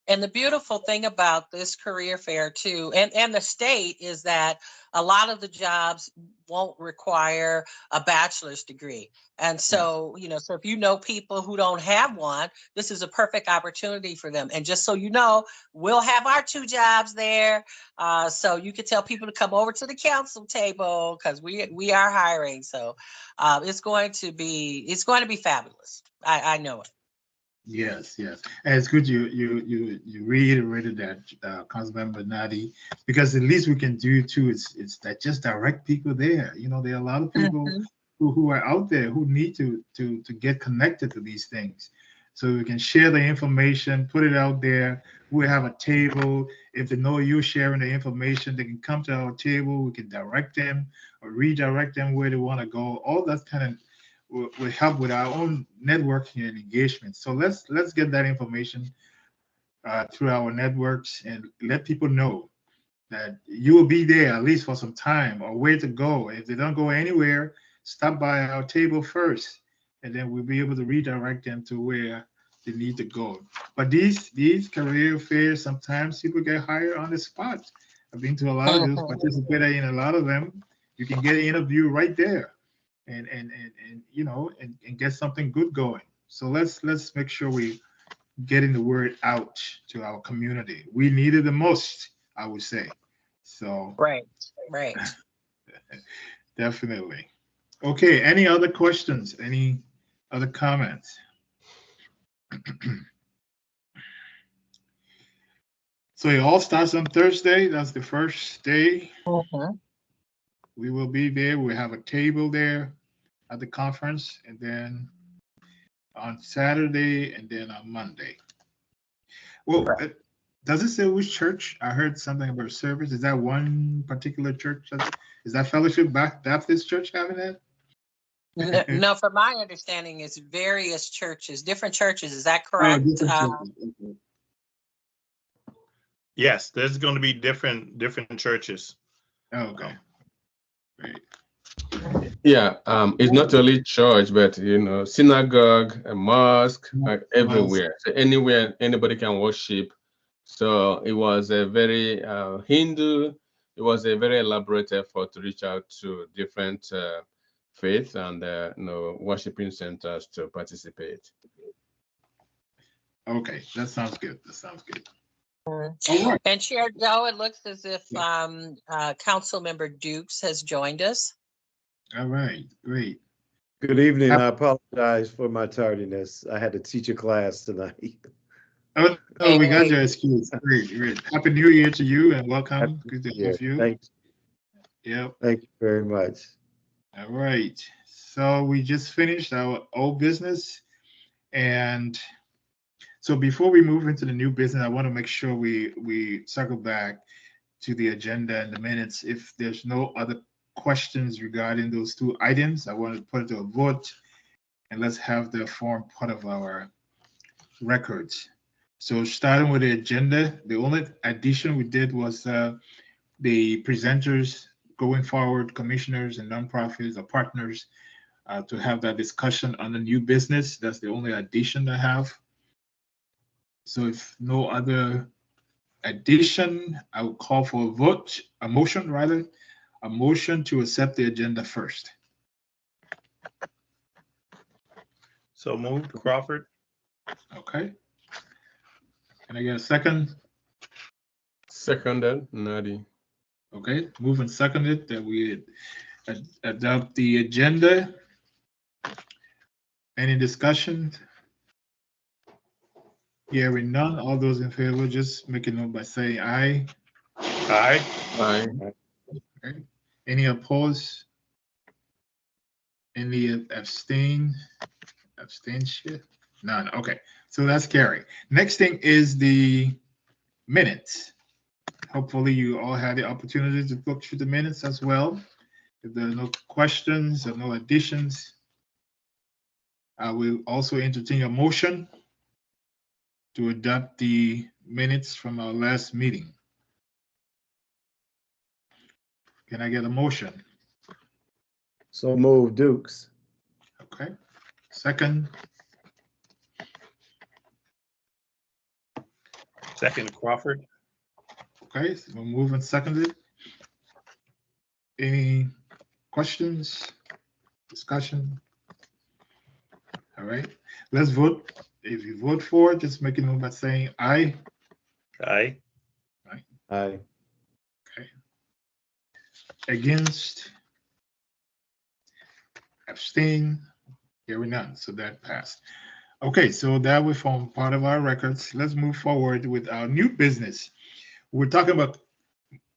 S2: And the beautiful thing about this career fair too, and the state, is that a lot of the jobs won't require a bachelor's degree. And so, you know, so if you know people who don't have one, this is a perfect opportunity for them. And just so you know, we'll have our 2 jobs there. So you can tell people to come over to the council table, because we are hiring. So it's going to be fabulous. I know it.
S1: Yes, yes. And it's good you reiterated that, Councilmember Nadi, because the least we can do too is that just direct people there. You know, there are a lot of people who are out there who need to get connected to these things. So we can share the information, put it out there. We have a table. If they know you're sharing the information, they can come to our table. We can direct them or redirect them where they want to go. All that kind of will help with our own networking and engagement. So let's get that information through our networks and let people know that you will be there at least for some time, or where to go. If they don't go anywhere, stop by our table first, and then we'll be able to redirect them to where they need to go. But these career fairs, sometimes people get hired on the spot. I've been to a lot of those, participated in a lot of them. You can get an interview right there. And you know, and get something good going. So let's make sure we getting the word out to our community. We need it the most, I would say. So
S2: right.
S1: Definitely. Okay, any other questions? Any other comments? So it all starts on Thursday. That's the first day. We will be there. We have a table there at the conference, and then on Saturday, and then on Monday. Well, does it say which church? I heard something about service. Is that one particular church? Is that Fellowship Baptist Church having that?
S2: No, from my understanding, it's various churches, different churches. Is that correct?
S7: Yes, there's going to be different churches.
S1: Okay. Great.
S3: Yeah, it's not only church, but you know, synagogue, a mosque, everywhere. So anywhere anybody can worship. So it was a very Hindu. It was a very elaborate effort to reach out to different faiths and you know, worshiping centers to participate.
S1: Okay, that sounds good. That sounds good.
S2: Mhm.
S1: All right.
S2: And Chair Joe, it looks as if
S1: Yeah.
S2: Councilmember Dukes has joined us.
S1: All right. Great.
S8: Good evening. I apologize for my tardiness. I had to teach a class tonight.
S1: Oh, no, we got your excuse. Great, great. Happy New Year to you and welcome. Good to
S8: Yeah,
S1: have you.
S8: thanks.
S1: Yep.
S8: Thank you very much.
S1: All right. So we just finished our old business. And so before we move into the new business, I want to make sure we circle back to the agenda and the minutes. If there's no other questions regarding those two items, I want to put it to a vote and let's have the form part of our records. So starting with the agenda, the only addition we did was the presenters going forward, commissioners and nonprofits or partners to have that discussion on the new business. That's the only addition I have. So if no other addition, I will call for a vote, a motion rather, a motion to accept the agenda first.
S7: So moved, Crawford.
S1: Okay. Can I get a second?
S3: Seconded, Nadi.
S1: Okay, moved and seconded that we adopt the agenda. Any discussion? Hearing none, all those in favor, just make a note by saying aye.
S7: Aye.
S3: Aye.
S1: Okay. Any opposed? Any abstain? Abstention? None. Okay, so that's carried. Next thing is the minutes. Hopefully you all had the opportunity to look through the minutes as well. If there are no questions or no additions, I will also entertain a motion to adopt the minutes from our last meeting. Can I get a motion?
S8: So move, Dukes.
S1: Okay. Second,
S7: Second, Crawford.
S1: okay, so we'll move and seconded. Any questions, discussion? All right, let's vote. If you vote for it, just make it known by saying aye.
S7: Aye.
S8: Aye.
S1: Okay. Against? Abstain? Hearing none, so that passed. Okay, so that will form part of our records. Let's move forward with our new business. We're talking about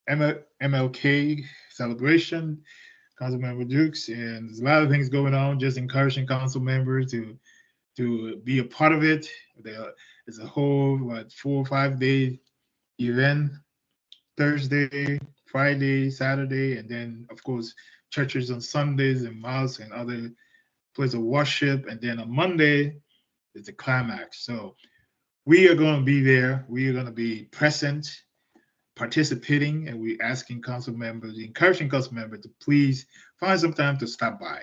S1: MLK celebration, Councilmember Dukes, and there's a lot of things going on. Just encouraging council members to be a part of it. It's a whole 4 or 5 day event. Thursday, Friday, Saturday, and then of course churches on Sundays and mosques and other places of worship. And then on Monday is the climax. So we are going to be there. We are going to be present, participating, and we're asking council members, encouraging council members to please find some time to stop by.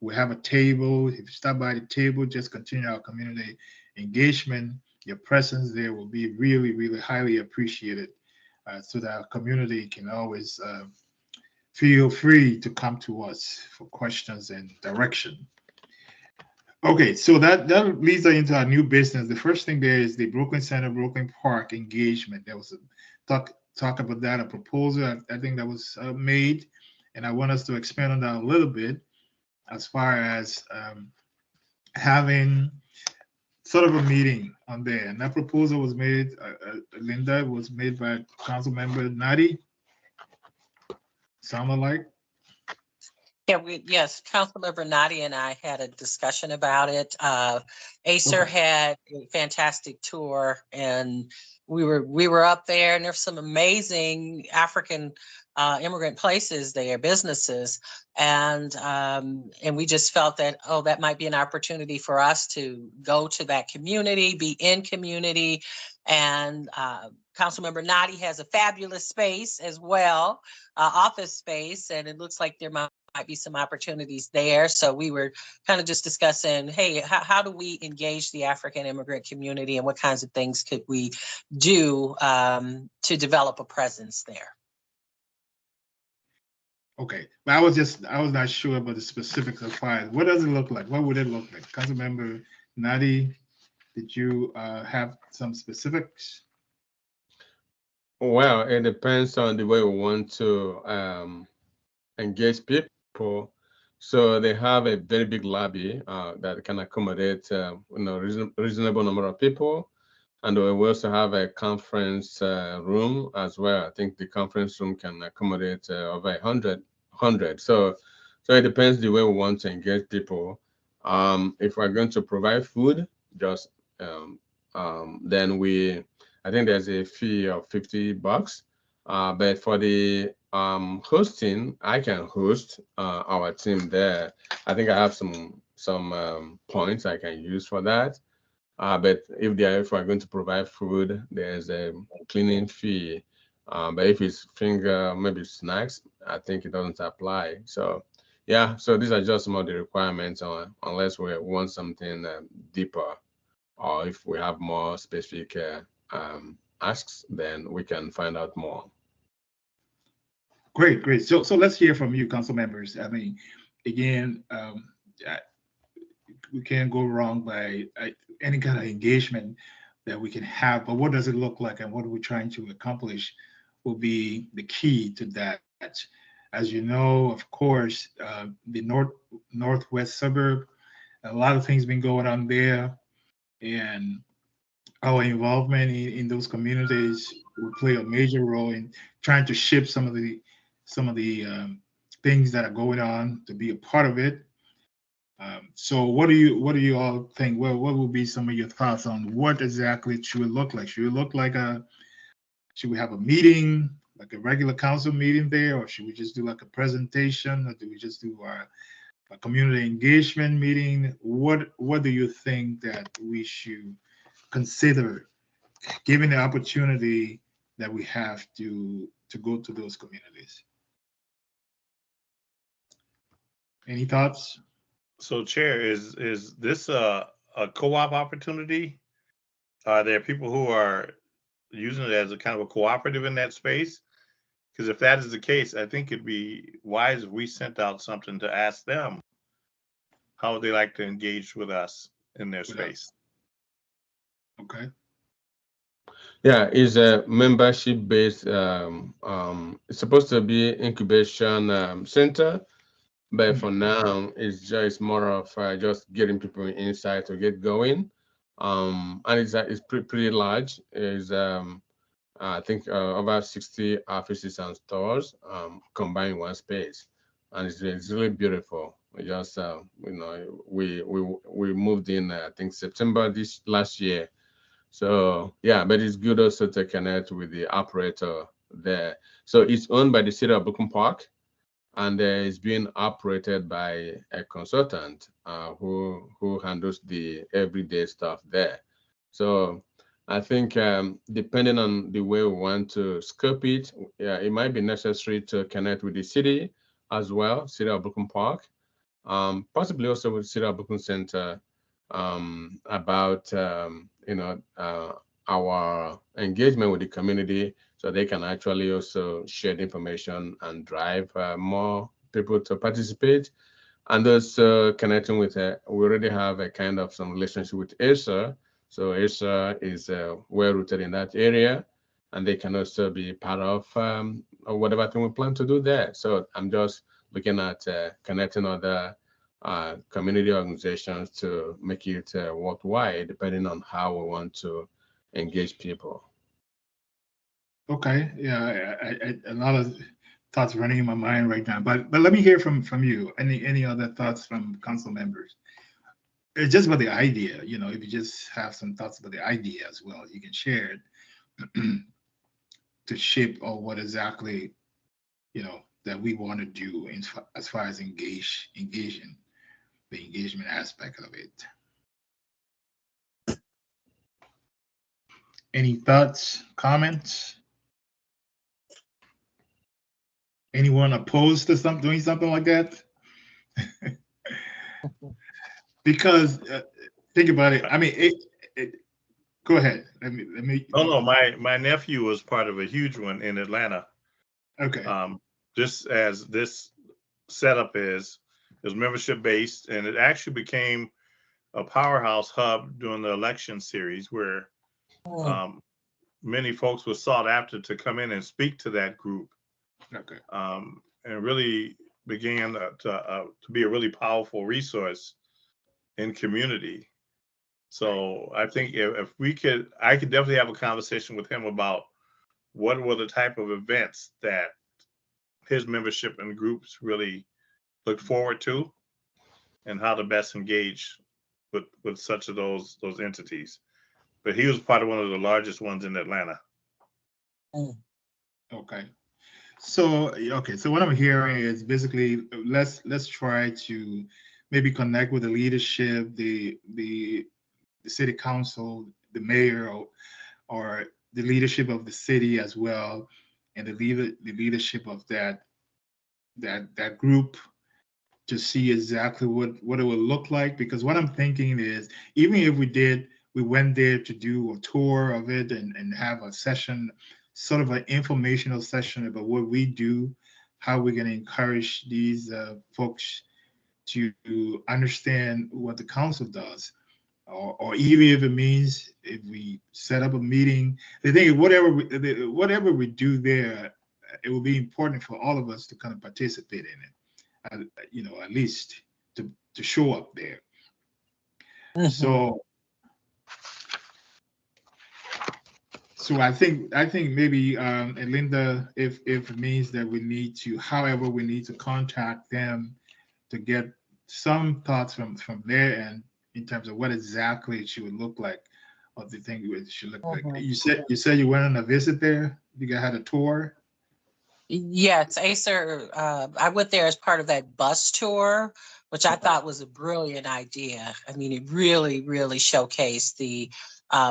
S1: We have a table. If you stop by the table, just continue our community engagement. Your presence there will be really, really highly appreciated so that our community can always feel free to come to us for questions and direction. Okay, so that leads us into our new business. The first thing there is the Brooklyn Center, Brooklyn Park engagement. There was a talk about that, a proposal I think that was made, and I want us to expand on that a little bit as far as having sort of a meeting on there. And that proposal was made, Linda, was made by Council Member Nadi. Sound alike?
S2: Yeah, yes, Councilmember Nadia and I had a discussion about it. Acer
S1: Okay.
S2: had a fantastic tour, and we were up there, and there's some amazing African immigrant places there, businesses, and we just felt that, oh, that might be an opportunity for us to go to that community, be in community, and Councilmember Nadi has a fabulous space as well, office space, and it looks like there might be some opportunities there. So we were kind of just discussing, hey, how do we engage the African immigrant community, and what kinds of things could we do to develop a presence there?
S1: Okay, but I was not sure about the specifics of fire. What does it look like? What would it look like? Councilmember Nadi, did you have some specifics?
S3: Well, it depends on the way we want to engage people. So they have a very big lobby that can accommodate reasonable number of people, and we also have a conference room as well. I think the conference room can accommodate over 100. So it depends the way we want to engage people. If we're going to provide food, just then I think there's a fee of $50. But for the hosting, I can host our team there. I think I have some points I can use for that. But if we're going to provide food, there's a cleaning fee. But if it's maybe snacks, I think it doesn't apply. So yeah, so these are just some of the requirements unless we want something deeper, or if we have more specific asks, then we can find out more.
S1: Great, great. So let's hear from you, council members. I mean, again, we can't go wrong by any kind of engagement that we can have, but what does it look like and what are we trying to accomplish will be the key to that. As you know, of course, the northwest suburb, a lot of things been going on there, and our involvement in those communities will play a major role in trying to shape some of the things that are going on to be a part of it. So what do you all think? Well, what will be some of your thoughts on what exactly should it look like? Should we have a meeting, like a regular council meeting there, or should we just do like a presentation, or do we just do a community engagement meeting? What do you think that we should consider, given the opportunity that we have to go to those communities? Any thoughts?
S7: So Chair, is this a co-op opportunity? Are there people who are using it as a kind of a cooperative in that space? Because if that is the case, I think it'd be wise if we sent out something to ask them how would they like to engage with us in their space.
S1: Okay.
S3: Yeah, it's a membership based. It's supposed to be incubation center, but for now, it's just more of just getting people inside to get going. And it's pretty large. Is I think over 60 offices and stores combined in one space, and it's really beautiful. We just we moved in I think September this last year. So yeah, but it's good also to connect with the operator there. So it's owned by the city of Brooklyn Park, and it's being operated by a consultant who handles the everyday stuff there. So I think depending on the way we want to scope it, yeah, it might be necessary to connect with the city as well, City of Brooklyn Park, possibly also with City of Brooklyn Center about our engagement with the community, so they can actually also share the information and drive more people to participate. And also connecting with we already have a kind of some relationship with ASA. So ASA is well rooted in that area, and they can also be part of whatever thing we plan to do there. So I'm just looking at connecting other community organizations to make it worthwhile, depending on how we want to engage people.
S1: Okay. Yeah. A lot of thoughts running in my mind right now, but let me hear from you. Any other thoughts from council members? It's just about the idea. If you just have some thoughts about the idea as well, you can share it to shape or what exactly that we want to do as far as engaging the engagement aspect of it. Any thoughts, comments? Anyone opposed to doing something like that? Because think about it. I mean, go ahead. Let me.
S7: Oh no, my nephew was part of a huge one in Atlanta.
S1: Okay.
S7: Just as this setup is membership based, and it actually became a powerhouse hub during the election series where many folks were sought after to come in and speak to that group,
S1: Okay.
S7: and really began to be a really powerful resource in community. So I think if we could, I could definitely have a conversation with him about what were the type of events that his membership and groups really look forward to, and how to best engage with such of those entities. But he was part of one of the largest ones in Atlanta.
S1: Okay. So so what I'm hearing is basically let's try to maybe connect with the leadership, the city council, the mayor, or the leadership of the city as well, and the leadership of that group, to see exactly what it would look like. Because what I'm thinking is, even if we went there to do a tour of it and have a session, sort of an informational session about what we do, how we're going to encourage these folks to understand what the council does, or even if it means if we set up a meeting. The thing is, whatever we do there, it will be important for all of us to kind of participate in it. At least to show up there. So I think maybe and Linda, if it means that we need to, however, we need to contact them to get some thoughts from their end in terms of what exactly it should look like, or the thing it should look like. You said you went on a visit there. You guys had a tour.
S2: Yes, Acer, I went there as part of that bus tour, which I thought was a brilliant idea. I mean, it really, really showcased the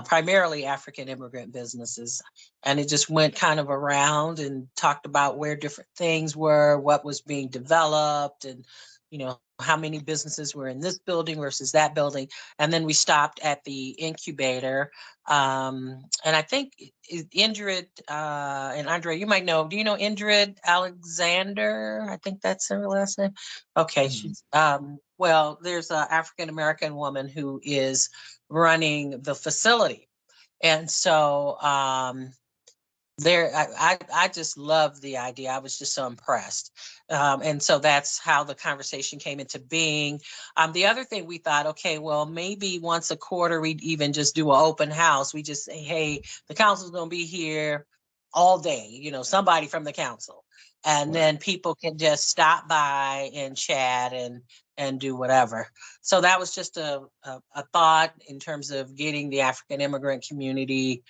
S2: primarily African immigrant businesses. And it just went kind of around and talked about where different things were, what was being developed, and, how many businesses were in this building versus that building. And then we stopped at the incubator. And I think Indrid and Andre, you might know. Do you know Indrid Alexander? I think that's her last name. Okay, she's well, there's an African American woman who is running the facility, and so I just love the idea. I was just so impressed. And so that's how the conversation came into being. The other thing we thought, okay, well, maybe once a quarter, we'd even just do an open house. We just say, hey, the council's going to be here all day, somebody from the council. And then people can just stop by and chat and do whatever. So that was just a thought in terms of getting the African immigrant community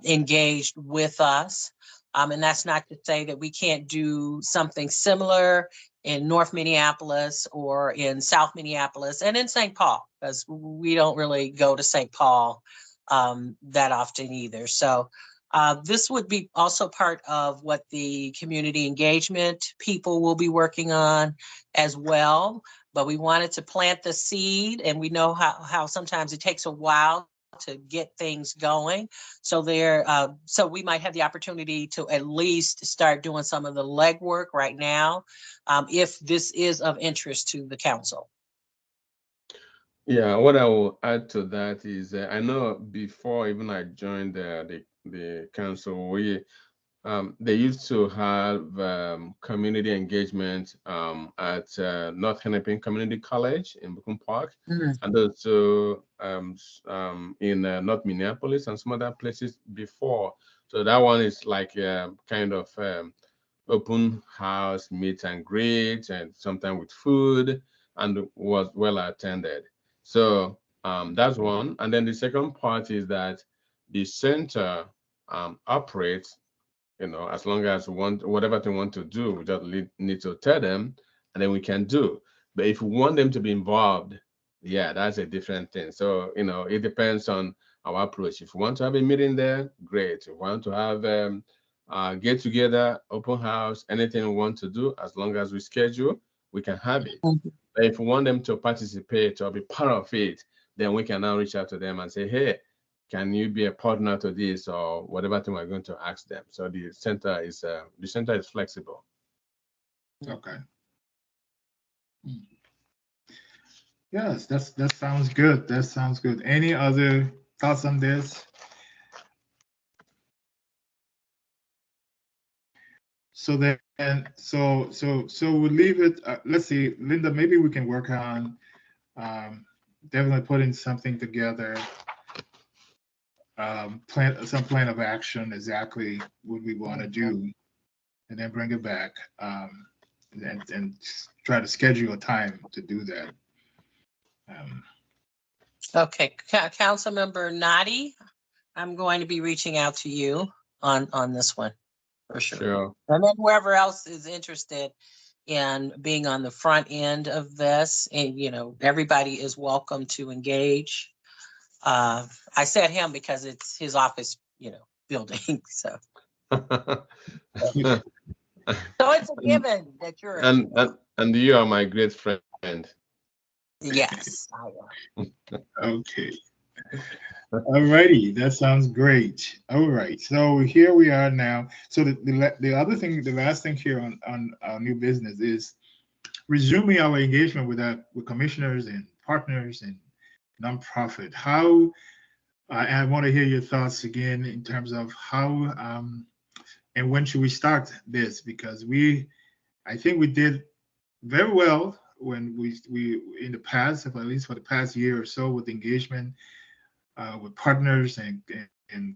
S2: engaged with us. And that's not to say that we can't do something similar in North Minneapolis or in South Minneapolis and in St. Paul, because we don't really go to St. Paul that often either. So this would be also part of what the community engagement people will be working on as well. But we wanted to plant the seed, and we know how sometimes it takes a while to get things going. So so we might have the opportunity to at least start doing some of the legwork right now, if this is of interest to the council.
S3: Yeah, what I will add to that is I know before even I joined the council, they used to have community engagement at North Hennepin Community College in Brooklyn Park, and also in North Minneapolis and some other places before. So that one is like kind of open house, meet and greet, and sometimes with food, and was well attended. So that's one. And then the second part is that the center operates, as long as we want whatever they want to do, we just need to tell them, and then we can do. But if we want them to be involved, yeah, that's a different thing. So, it depends on our approach. If we want to have a meeting there, great. If we want to have get together, open house, anything we want to do, as long as we schedule, we can have it. But if we want them to participate or be part of it, then we can now reach out to them and say, hey, can you be a partner to this, or whatever thing we're going to ask them? So the center is flexible.
S1: Okay. Yes, that sounds good. That sounds good. Any other thoughts on this? So then, so we'll leave it. Let's see, Linda. Maybe we can work on definitely putting something together. Some plan of action, exactly what we want to do, and then bring it back, and try to schedule a time to do that.
S2: Okay, Councilmember Nadi, I'm going to be reaching out to you on this one for sure.
S3: Sure.
S2: And then whoever else is interested in being on the front end of this, and everybody is welcome to engage. I said him because it's his office, building. So it's a given that you're.
S3: And you are my great friend.
S2: Yes, I am.
S1: Okay. All righty, that sounds great. All right, so here we are now. So the other thing, the last thing here on our new business is resuming our engagement with commissioners and partners and nonprofit. How I want to hear your thoughts again in terms of how and when should we start this, because I think we did very well when we in the past, at least for the past year or so, with engagement with partners and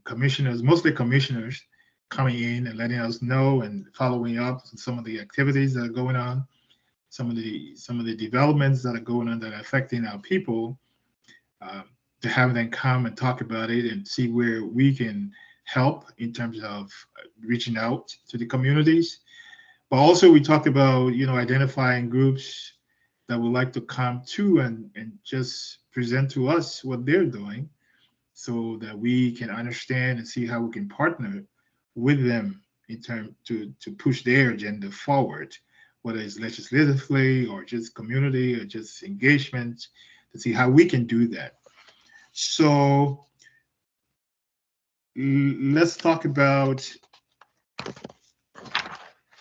S1: commissioners, mostly commissioners, coming in and letting us know and following up on some of the activities that are going on, some of the developments that are going on that are affecting our people, to have them come and talk about it and see where we can help in terms of reaching out to the communities. But also we talked about, identifying groups that would like to come to and just present to us what they're doing so that we can understand and see how we can partner with them in terms to push their agenda forward, whether it's legislatively or just community or just engagement, to see how we can do that. So let's talk about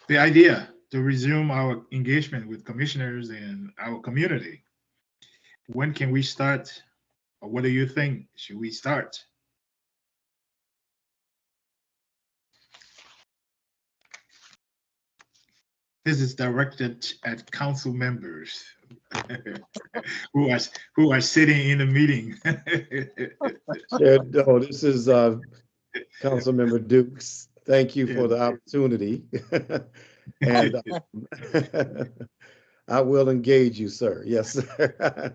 S1: the idea to resume our engagement with commissioners and our community. When can we start, or what do you think? Should we start? This is directed at council members who are sitting in the meeting.
S8: No, this is Councilmember Dukes. Thank you for the opportunity. And I will engage you, sir. Yes, sir.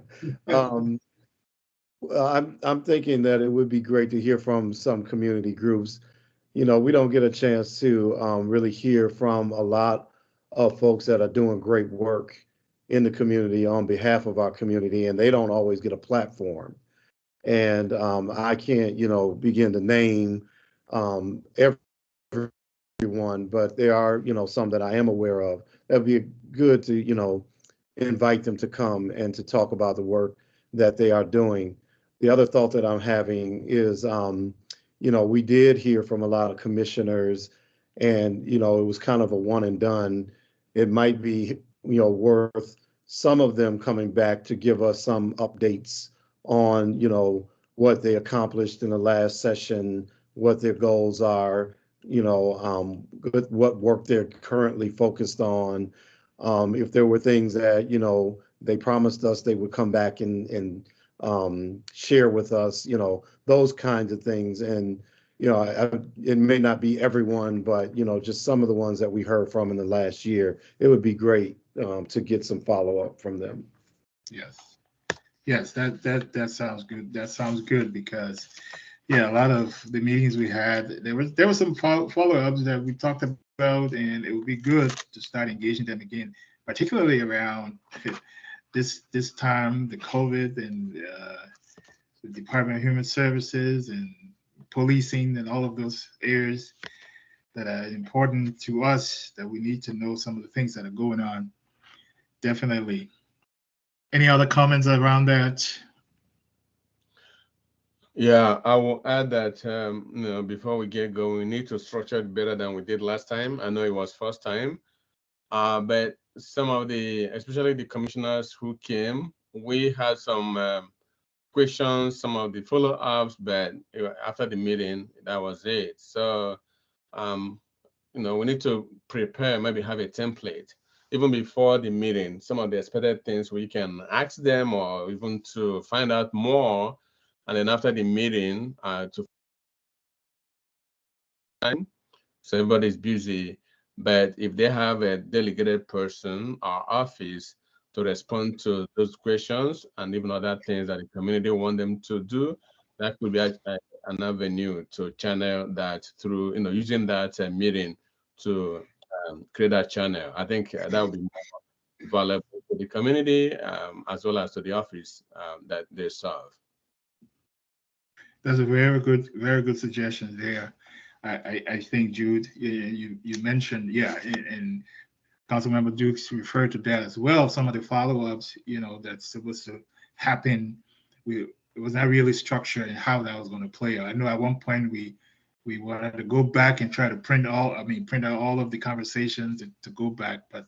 S8: I'm thinking that it would be great to hear from some community groups. We don't get a chance to really hear from a lot of folks that are doing great work in the community on behalf of our community, and they don't always get a platform. And I can't, begin to name everyone, but there are, some that I am aware of. That'd be good to, invite them to come and to talk about the work that they are doing. The other thought that I'm having is, we did hear from a lot of commissioners, and, it was kind of a one and done. It might be, worth some of them coming back to give us some updates on, what they accomplished in the last session, what their goals are, what work they're currently focused on. If there were things that, they promised us they would come back and share with us, those kinds of things. And, it may not be everyone, but, just some of the ones that we heard from in the last year, it would be great to get some follow-up from them.
S1: Yes, that sounds good. That sounds good because, a lot of the meetings we had, there was some follow-ups that we talked about, and it would be good to start engaging them again, particularly around this time, the COVID and the Department of Human Services and policing and all of those areas that are important to us, that we need to know some of the things that are going on. Definitely. Any other comments around that?
S3: Yeah, I will add that before we get going, we need to structure it better than we did last time. I know it was first time, but some of especially the commissioners who came, we had some questions, some of the follow-ups, but after the meeting, that was it. So we need to prepare, maybe have a template even before the meeting, some of the expected things we can ask them or even to find out more. And then after the meeting, to time, so everybody's busy. But if they have a delegated person or office to respond to those questions and even other things that the community want them to do, that could be an avenue to channel that through, using that meeting to create that channel. I think that would be valuable to the community as well as to the office that they serve.
S1: That's a very good suggestion there. I think, Jude, you mentioned, yeah, and Councilmember Dukes referred to that as well. Some of the follow-ups, that's supposed to happen. It was not really structured and how that was going to play out. I know at one point we wanted to go back and try to print out all of the conversations to go back, but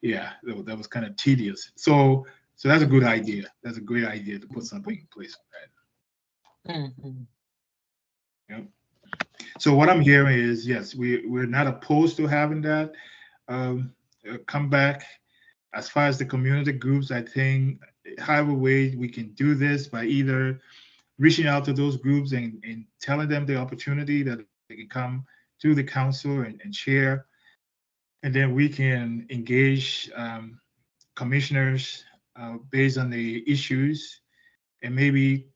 S1: yeah, that was kind of tedious. So that's a good idea. That's a great idea to put something in place for that.
S2: Mhm.
S1: Yep. So what I'm hearing is, yes, we're not opposed to having that come back. As far as the community groups, I think however way we can do this by either reaching out to those groups and telling them the opportunity that they can come to the council and share, and then we can engage commissioners based on the issues, and maybe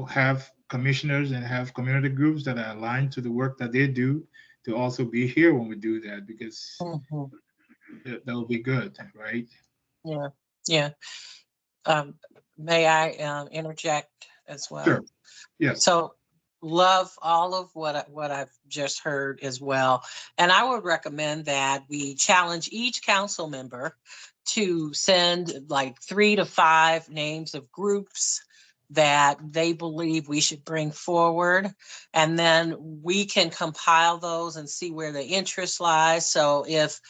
S1: have commissioners and have community groups that are aligned to the work that they do to also be here when we do that, because
S2: Mhm.
S1: that will be good, right?
S2: Yeah, yeah. May I interject as well?
S1: Sure. Yes.
S2: So love all of what I've just heard as well. And I would recommend that we challenge each council member to send like 3 to 5 names of groups that they believe we should bring forward. And then we can compile those and see where the interest lies. So if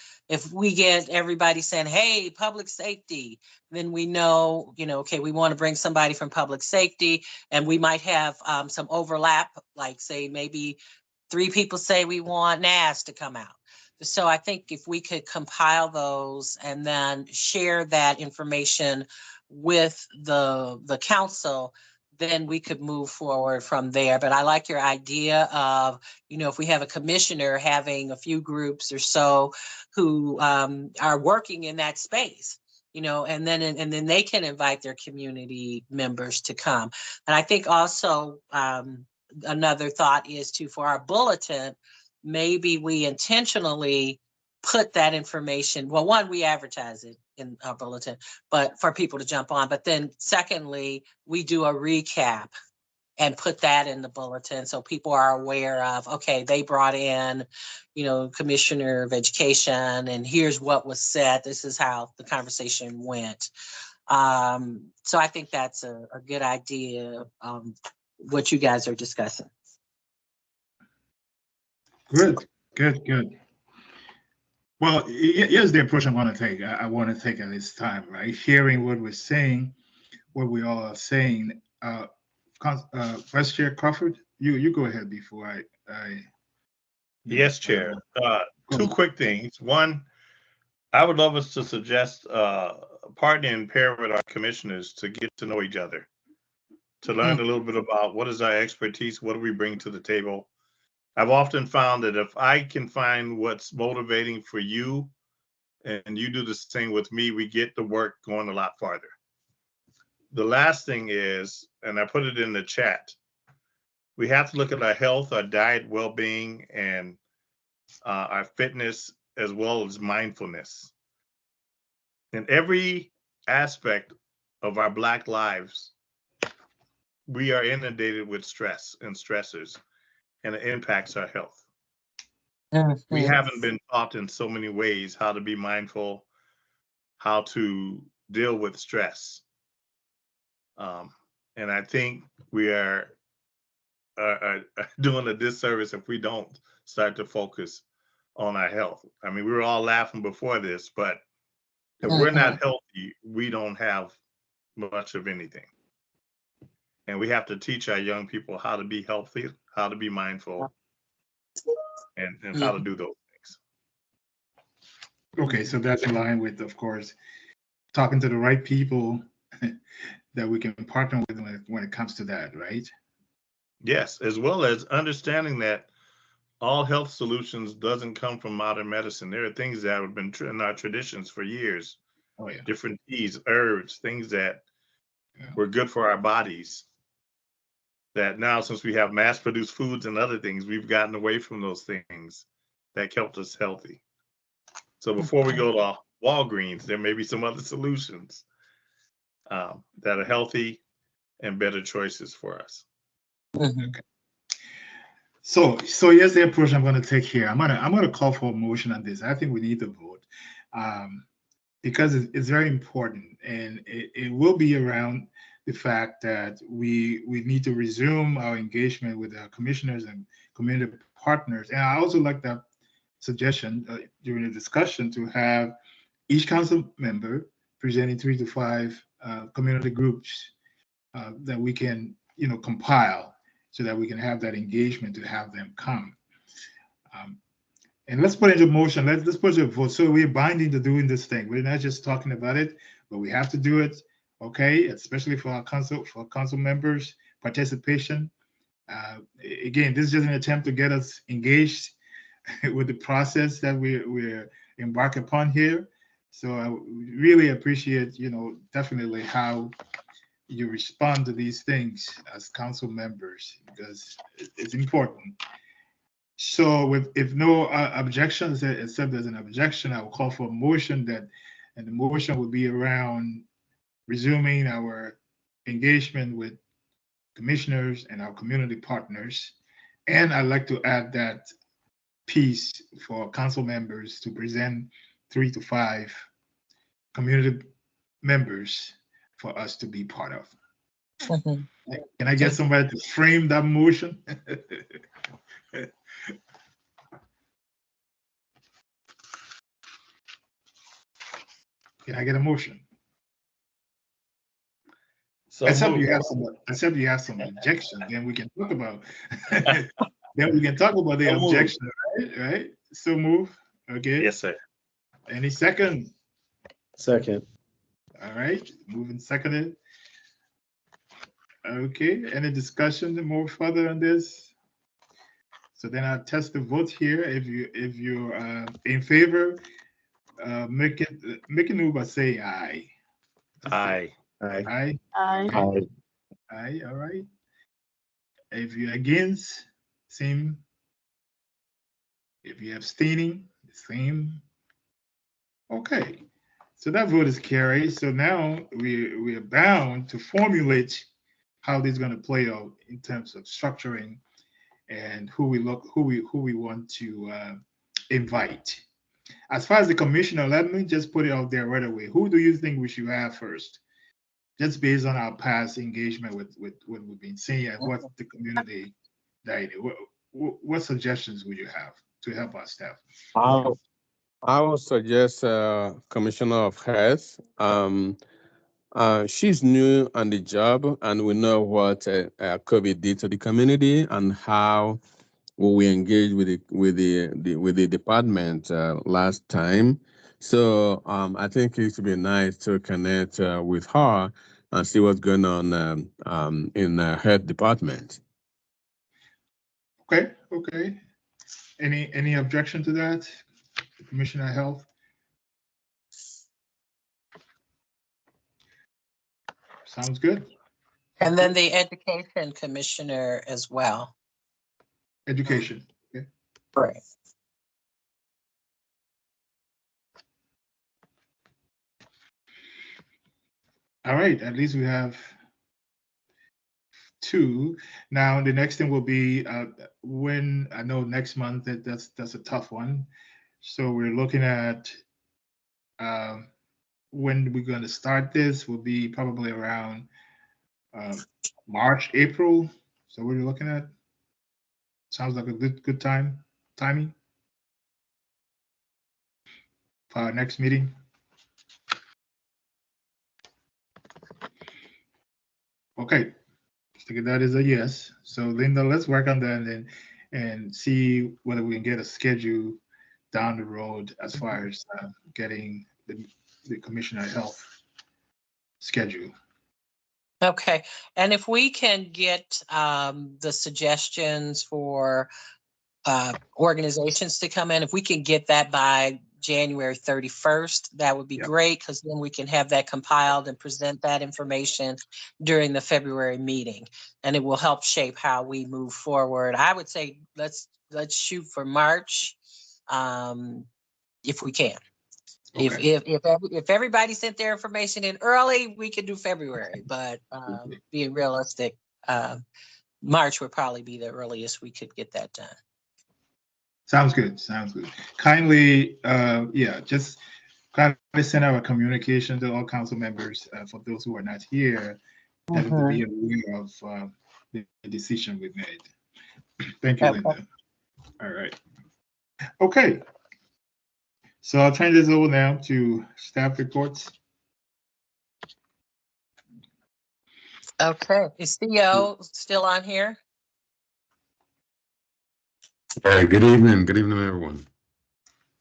S2: we get everybody saying, hey, public safety, then we know, okay, we want to bring somebody from public safety, and we might have some overlap, like say maybe 3 people say we want NAS to come out. So I think if we could compile those and then share that information with the council, then we could move forward from there. But I like your idea of, if we have a commissioner having a few groups or so who are working in that space, and then they can invite their community members to come. And I think also another thought is for our bulletin, maybe we intentionally put that information. Well, one, we advertise it in our bulletin, but for people to jump on. But then secondly, we do a recap and put that in the bulletin so people are aware of, okay, they brought in, Commissioner of Education, and here's what was said. This is how the conversation went. So I think that's a good idea, what you guys are discussing.
S1: Good. Well, here's the approach I'm going to take. I want to take at this time, right? Hearing what we're saying, what we all are saying. Vice Chair Crawford, you go ahead before I.
S7: Yes, Chair. 2 quick things. One, I would love us to suggest partner and pair with our commissioners to get to know each other, to learn a little bit about what is our expertise, what do we bring to the table. I've often found that if I can find what's motivating for you and you do the same with me, we get the work going a lot farther. The last thing is, and I put it in the chat, we have to look at our health, our diet, well-being, and our fitness, as well as mindfulness. In every aspect of our Black lives, we are inundated with stress and stressors, and it impacts our health. We haven't been taught in so many ways how to be mindful, how to deal with stress. And I think we are doing a disservice if we don't start to focus on our health. I mean, we were all laughing before this, but if we're not healthy, we don't have much of anything. And we have to teach our young people how to be healthy, how to be mindful, and how to do those things.
S1: Okay, so that's in line with, of course, talking to the right people that we can partner with when it comes to that, right?
S7: Yes, as well as understanding that all health solutions doesn't come from modern medicine. There are things that have been in our traditions for years,
S1: Oh yeah.
S7: different teas, herbs, things that
S1: Yeah.
S7: were good for our bodies. That now, since we have mass-produced foods and other things, we've gotten away from those things that kept us healthy. So before we go to Walgreens, there may be some other solutions that are healthy and better choices for us.
S2: Mhm.
S1: Okay. So here's the approach I'm going to take here. I'm gonna call for a motion on this. I think we need to vote because it's very important, and it will be around the fact that we need to resume our engagement with our commissioners and community partners. And I also like that suggestion during the discussion to have each council member presenting 3 to 5 community groups that we can, compile so that we can have that engagement to have them come. And let's put it into motion. Let's put it a vote. So we're binding to doing this thing. We're not just talking about it, but we have to do it. Okay, especially for our council members' participation. Again, this is just an attempt to get us engaged with the process that we're embarking upon here. So I really appreciate, definitely how you respond to these things as council members, because it's important. So if no objections, except there's an objection, I will call for a motion and the motion will be around resuming our engagement with commissioners and our community partners. And I'd like to add that piece for council members to present 3 to 5 community members for us to be part of.
S2: Mhm.
S1: Can I get somebody to frame that motion? Can I get a motion?
S7: So
S1: Except you have some objection, then we can talk about the objection, right? So move. Okay.
S7: yes, sir.
S1: Any second?
S8: Second.
S1: All right. Moving seconded. Okay. Any discussion more further on this? So then I'll test the vote here. If you're in favor, make it move by saying aye.
S7: Aye.
S8: Aye.
S1: Aye.
S6: Aye.
S1: Aye. All right. If you're against, same. If you're abstaining, same. Okay. So that vote is carried. So now we are bound to formulate how this is going to play out in terms of structuring and who we want to invite. As far as the commissioner, let me just put it out there right away. Who do you think we should have first? Just based on our past engagement with what we've been seeing and what the community did. What suggestions would you have to help our staff?
S3: I would suggest Commissioner of Health. She's new on the job, and we know what COVID did to the community and how we engaged with the department last time. So I think it would be nice to connect with her and see what's going on in the health department.
S1: Okay. Any objection to that, Commissioner of Health? Sounds good.
S2: And then the education commissioner as well.
S1: Education. Okay.
S2: Right.
S1: All right. At least we have 2. Now the next thing will be when I know next month that's a tough one. So we're looking at when we're going to start this will be probably around March, April. So what are you looking at? Sounds like a good timing for our next meeting. Okay, I think that is a yes. So Linda, let's work on that and see whether we can get a schedule down the road as far as getting the Commissioner of Health schedule.
S2: Okay, and if we can get the suggestions for organizations to come in, if we can get that by January 31st, that would be great, because then we can have that compiled and present that information during the February meeting, and it will help shape how we move forward. I would say let's shoot for March, if we can.
S1: Okay.
S2: If everybody sent their information in early, we could do February, but being realistic, March would probably be the earliest we could get that done.
S1: Sounds good. Sounds good. Kindly, just kindly send out a communication to all council members for those who are not here, that will be aware of the decision we made. Thank you, Linda. All right. Okay. So I'll turn this over now to staff reports.
S2: Okay, is Theo still on here?
S9: Good evening. Good evening, everyone.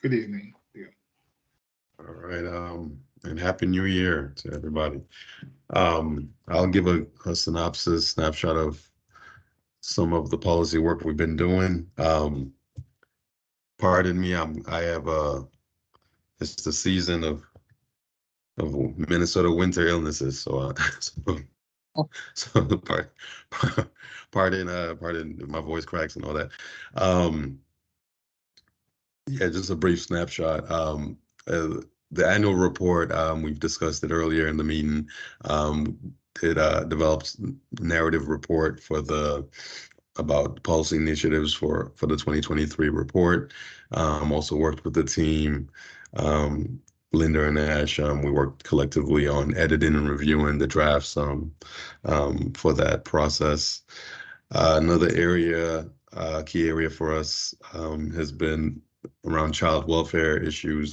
S1: Good evening. Yeah.
S9: All right. And Happy New Year to everybody. I'll give a snapshot of some of the policy work we've been doing. Pardon me, it's the season of Minnesota winter illnesses, so pardon my voice cracks and all that. Yeah, just a brief snapshot. The annual report, we've discussed it earlier in the meeting. It develops narrative report about policy initiatives for the 2023 report. Also worked with the team, Linda and Ash. We worked collectively on editing and reviewing the drafts for that process. Another area, key area for us, has been around child welfare issues.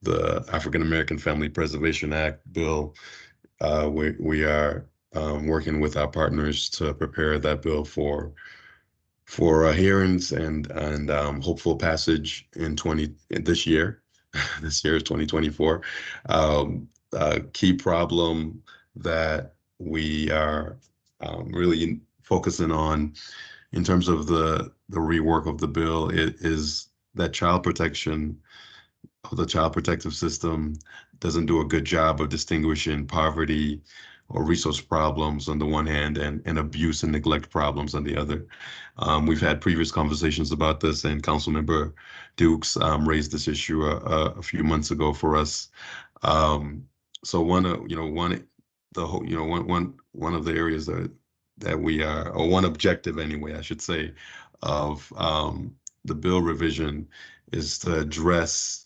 S9: The African American Family Preservation Act bill. We are working with our partners to prepare that bill for hearings and hopeful passage in this year. This year is 2024. A key problem that we are really focusing on in terms of the rework of the bill is that the child protective system doesn't do a good job of distinguishing poverty or resource problems on the one hand and abuse and neglect problems on the other. We've had previous conversations about this, and Councilmember Dukes raised this issue a few months ago for us. So one of the areas that we are, or one objective anyway, I should say, of the bill revision is to address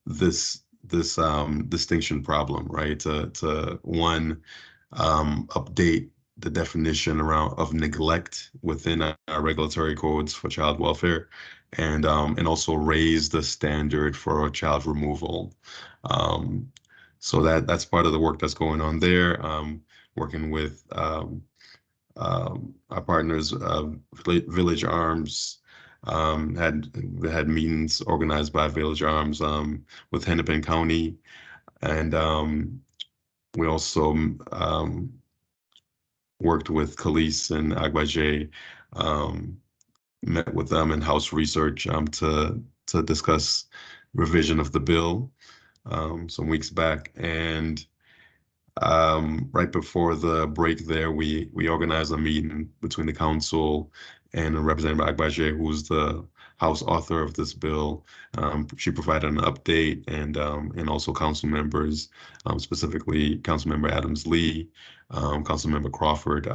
S9: this distinction problem, right? To one, update the definition of neglect within our regulatory codes for child welfare, and also raise the standard for child removal. So that's part of the work that's going on there. Working with our partners, Village Arms. Had meetings organized by Village Arms with Hennepin County, and we also worked with Khalees and Agbaje, met with them in House Research to discuss revision of the bill some weeks back. And right before the break there, we organized a meeting between the council and Representative Agbaje, who's the House author of this bill. She provided an update, and also council members, specifically Councilmember Adams Lee, Councilmember Crawford,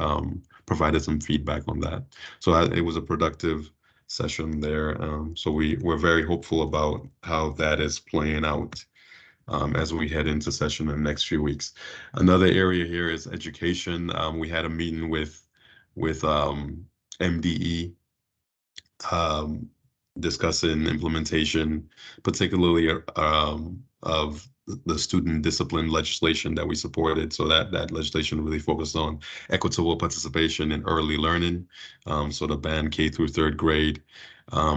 S9: provided some feedback on that. So it was a productive session there. So we're very hopeful about how that is playing out as we head into session in the next few weeks. Another area here is education. We had a meeting with MDE discussing implementation, particularly of the student discipline legislation that we supported. So that legislation really focused on equitable participation in early learning, so to ban K through third grade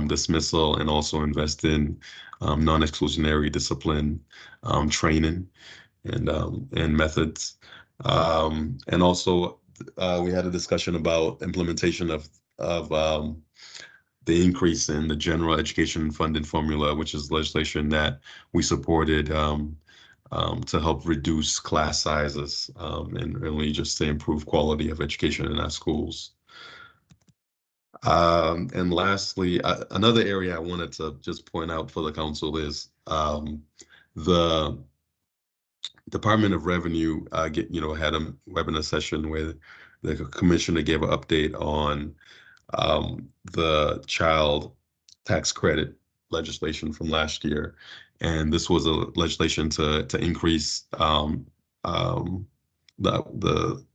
S9: dismissal, and also invest in non-exclusionary discipline training and methods. And also, we had a discussion about implementation of the increase in the general education funding formula, which is legislation that we supported to help reduce class sizes and really just to improve quality of education in our schools. And lastly, another area I wanted to just point out for the council is the Department of Revenue had a webinar session where the commissioner gave an update on the child tax credit legislation from last year. And this was a legislation to increase the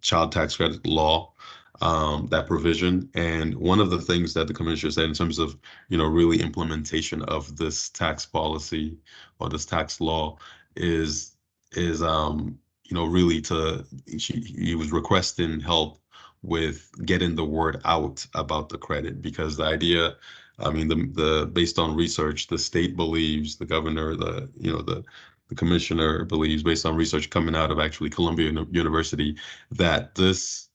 S9: child tax credit law, that provision. And one of the things that the commissioner said in terms of, really implementation of this tax policy or this tax law is really he was requesting help with getting the word out about the credit, because the idea, I mean, the based on research, the state believes, the governor, the commissioner believes, based on research coming out of actually Columbia University, that this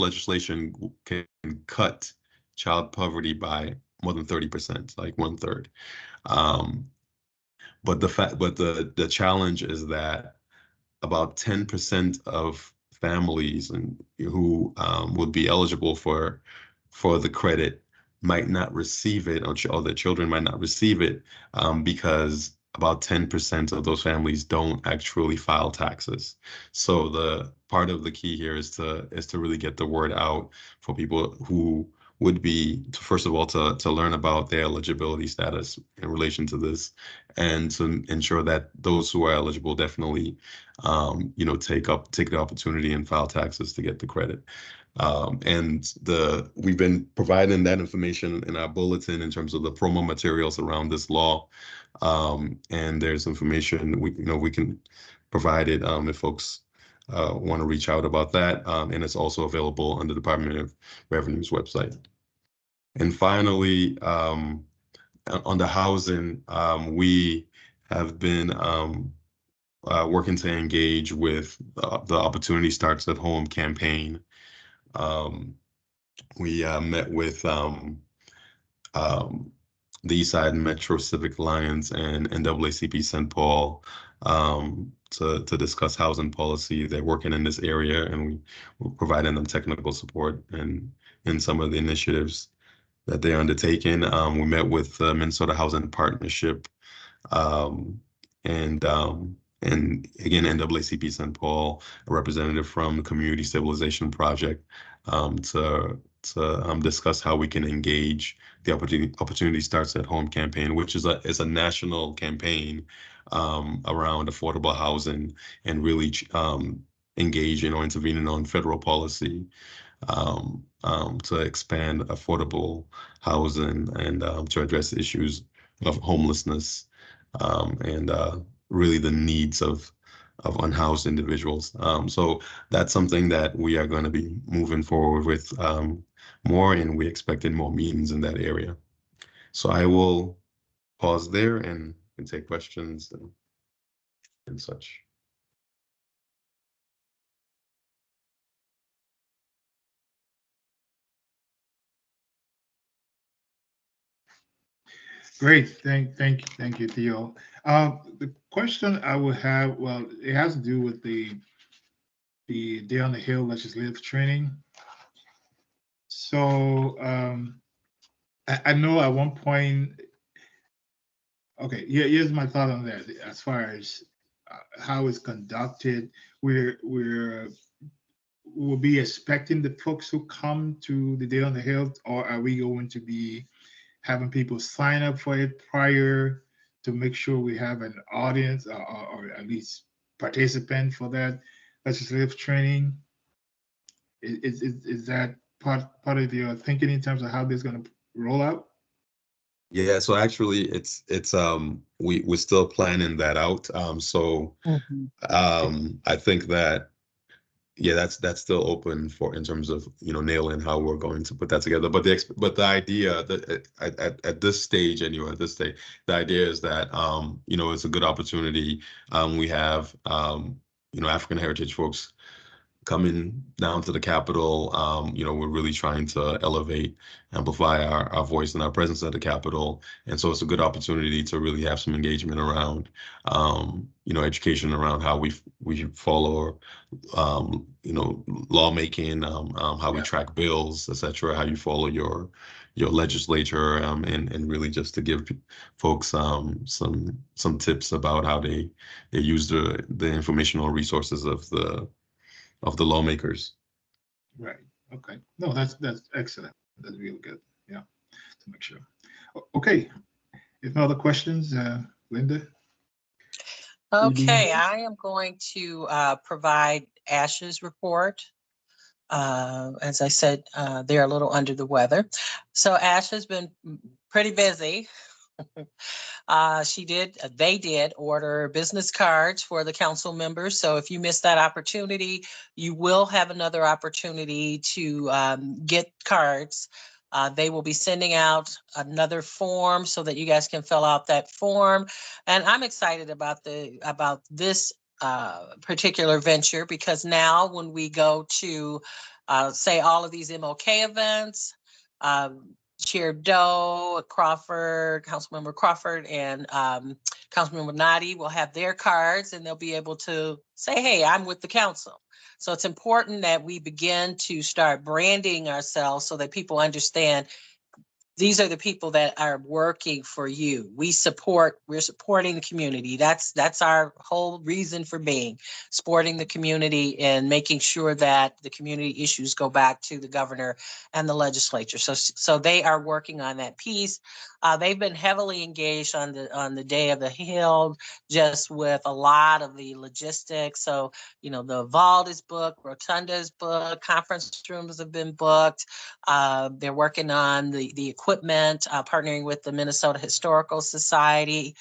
S9: legislation can cut child poverty by more than 30%, like 1/3. But the challenge is that about 10% of families and who would be eligible for the credit might not receive it, or their children might not receive it, because about 10% of those families don't actually file taxes. So the part of the key here is to really get the word out for people who would be, first of all, to learn about their eligibility status in relation to this, and to ensure that those who are eligible definitely take the opportunity and file taxes to get the credit. And we've been providing that information in our bulletin in terms of the promo materials around this law. And there's information we can provide it if folks want to reach out about that. And it's also available on the Department of Revenue's website. And finally, on the housing, we have been working to engage with the Opportunity Starts at Home campaign. We met with the Eastside Metro Civic Alliance and NAACP St. Paul to discuss housing policy. They're working in this area, and we're providing them technical support in some of the initiatives that they're undertaking. We met with the Minnesota Housing Partnership, and again, NAACP St. Paul, a representative from the Community Stabilization Project, to discuss how we can engage the Opportunity Starts at Home campaign, which is a national campaign around affordable housing, and really engaging or intervening on federal policy to expand affordable housing and to address issues of homelessness and really the needs of unhoused individuals. So that's something that we are going to be moving forward with more, and we expected more meetings in that area. So I will pause there and take questions and such.
S1: Great, thank you, Theo. The question I would have, well, it has to do with the Day on the Hill legislative training. So I know at one point, okay, here's my thought on that. As far as how it's conducted, we'll be expecting the folks who come to the Day on the Hill, or are we going to be having people sign up for it prior to make sure we have an audience or at least participant for that legislative training? Is that part of your thinking in terms of how this is going to roll out?
S9: Yeah, so actually it's we're still planning that out. So
S2: Mhm.
S9: I think that yeah, that's still open for in terms of nailing how we're going to put that together. But the idea that at this stage anyway, at this stage, the idea is that it's a good opportunity. We have African heritage folks coming down to the Capitol. We're really trying to elevate, amplify our voice and our presence at the Capitol. And so it's a good opportunity to really have some engagement around, education around how we follow, lawmaking, how we track bills, etc., how you follow your legislature, and really just to give folks some tips about how they use the informational resources of the lawmakers.
S1: Right. Okay. No, that's excellent. That's really good. Yeah. To make sure. Okay. If no other questions, Linda.
S2: Okay, I am going to provide Ash's report. As I said, they're a little under the weather. So Ash has been pretty busy. They did order business cards for the council members. So if you missed that opportunity, you will have another opportunity to get cards. They will be sending out another form so that you guys can fill out that form. And I'm excited about this particular venture, because now when we go to say all of these MLK events, Chair Doe, Crawford, Councilmember Crawford, and Councilmember Nadi will have their cards, and they'll be able to say, hey, I'm with the council. So it's important that we begin to start branding ourselves so that people understand these are the people that are working for you. We're supporting the community. That's our whole reason for being, supporting the community and making sure that the community issues go back to the governor and the legislature. So they are working on that piece. They've been heavily engaged on the Day of the Hill, just with a lot of the logistics. So, the vault is booked, rotunda is booked, conference rooms have been booked. They're working on the equipment, partnering with the Minnesota Historical Society.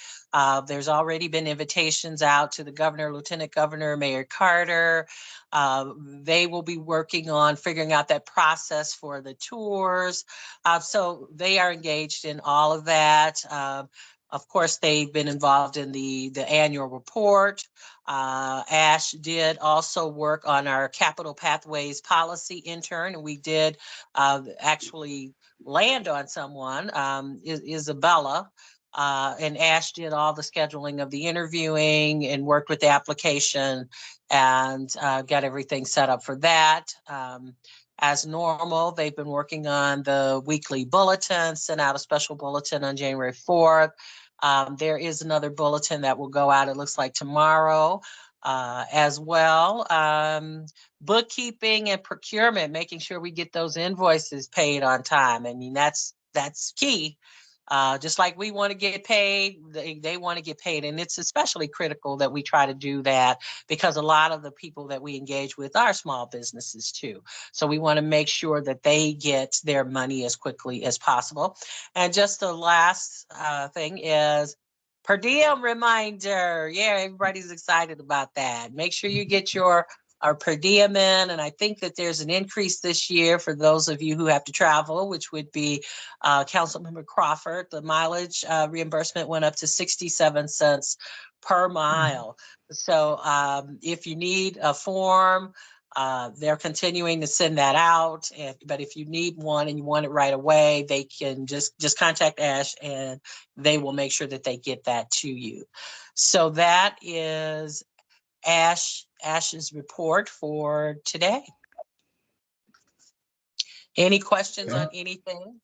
S2: There's already been invitations out to the governor, Lieutenant Governor, Mayor Carter. They will be working on figuring out that process for the tours. So they are engaged in all of that. Of course, they've been involved in the annual report. Ash did also work on our Capital Pathways Policy intern, and we did actually land on someone, Isabella. And Ash did all the scheduling of the interviewing and worked with the application and got everything set up for that. As normal, they've been working on the weekly bulletin, sent out a special bulletin on January 4th. There is another bulletin that will go out, it looks like tomorrow as well. Bookkeeping and procurement, making sure we get those invoices paid on time. I mean, that's key. Just like we want to get paid, they want to get paid. And it's especially critical that we try to do that, because a lot of the people that we engage with are small businesses too. So we want to make sure that they get their money as quickly as possible. And just the last thing is per diem reminder. Yeah, everybody's excited about that. Make sure you get your per diem in. And I think that there's an increase this year for those of you who have to travel, which would be Councilmember Crawford. The mileage reimbursement went up to 67 cents per mile. So if you need a form, they're continuing to send that out. But if you need one and you want it right away, they can just contact Ash and they will make sure that they get that to you. So that is Ash's report for today. Any questions on anything?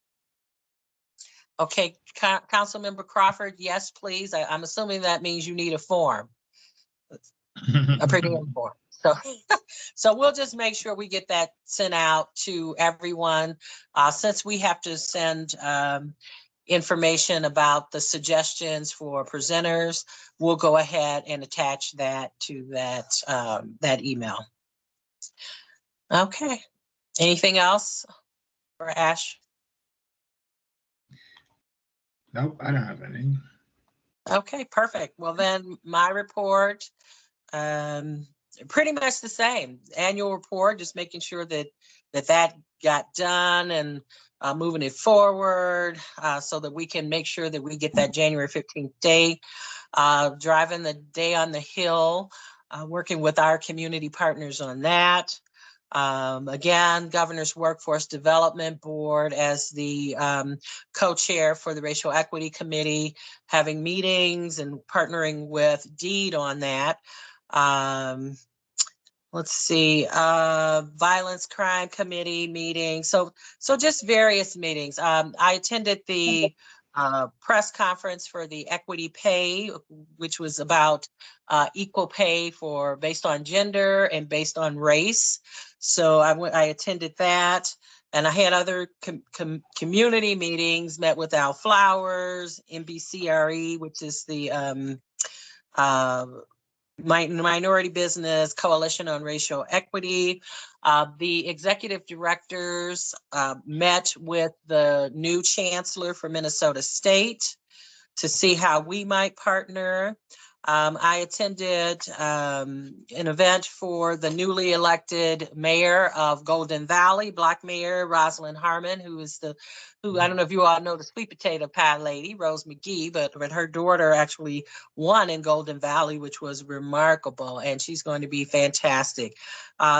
S2: Okay, Councilmember Crawford, yes, please. I'm assuming that means you need a form, a per diem form. So we'll just make sure we get that sent out to everyone. Since we have to send information about the suggestions for presenters, we'll go ahead and attach that to that email. Okay. Anything else for Ash?
S1: Nope, I don't have anything.
S2: Okay, perfect. Well, then my report, pretty much the same. Annual report, just making sure that got done and moving it forward so that we can make sure that we get that January 15th date. Driving the day on the Hill, working with our community partners on that. Again, Governor's Workforce Development Board as the co-chair for the Racial Equity Committee, having meetings and partnering with DEED on that. Let's see, Violence Crime Committee meeting. So just various meetings. I attended the press conference for the equity pay, which was about equal pay based on gender and based on race. So I attended that, and I had other community meetings, met with Al Flowers, MBCRE, which is the Minority Business Coalition on Racial Equity. The executive directors met with the new chancellor for Minnesota State to see how we might partner. I attended an event for the newly elected mayor of Golden Valley, Black Mayor Rosalind Harmon, who I don't know if you all know the sweet potato pie lady, Rose McGee, but her daughter actually won in Golden Valley, which was remarkable, and she's going to be fantastic.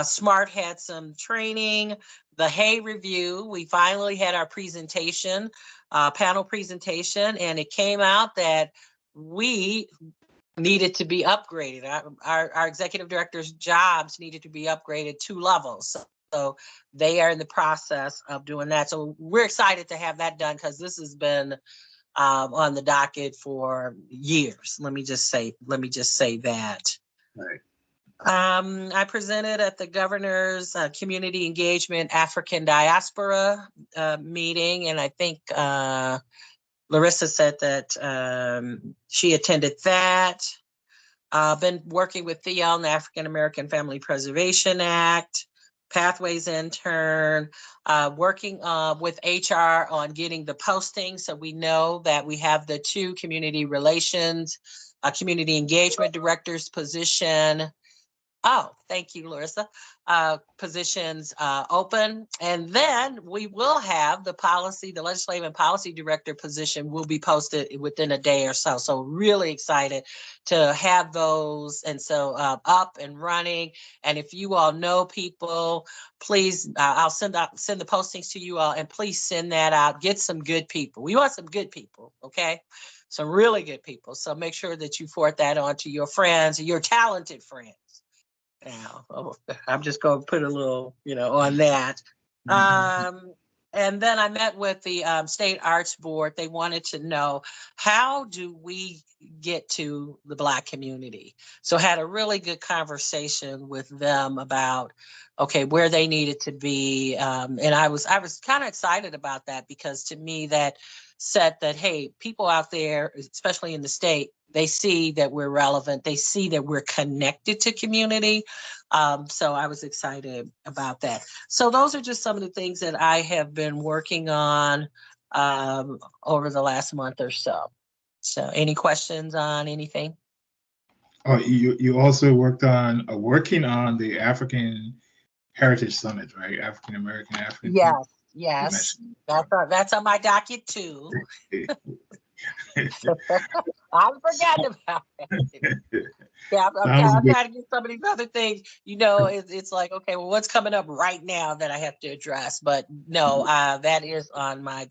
S2: SMART had some training. The Hay Review, we finally had our presentation, panel presentation, and it came out that we needed to be upgraded. Our executive director's jobs needed to be upgraded 2 levels. So they are in the process of doing that. So we're excited to have that done because this has been on the docket for years. Let me just say that.
S1: Right.
S2: I presented at the governor's community engagement African diaspora meeting, and I think Larissa said that she attended that. Been working with Theo on the African American Family Preservation Act, Pathways intern, working with HR on getting the posting so we know that we have the 2 community relations, community engagement director's position. Oh, thank you, Larissa. Positions open. And then we will have the legislative and policy director position will be posted within a day or so. So really excited to have those. And so up and running. And if you all know people, please, I'll send the postings to you all, and please send that out. Get some good people. We want some good people, okay? Some really good people. So make sure that you forward that on to your friends, your talented friends. Now, I'm just going to put a little, on that. And then I met with the State Arts Board. They wanted to know, how do we get to the Black community? So had a really good conversation with them about, okay, where they needed to be. And I was kind of excited about that, because to me that said that, hey, people out there, especially in the state, they see that we're relevant. They see that we're connected to community. So I was excited about that. So those are just some of the things that I have been working on over the last month or so. So any questions on anything?
S1: Oh, you also working on the African Heritage Summit, right? African American African.
S2: Yes. That's on my docket too. I forgot about that. Yeah, I'm trying to get some of these other things. It's like, okay, well, what's coming up right now that I have to address? But no, that is on my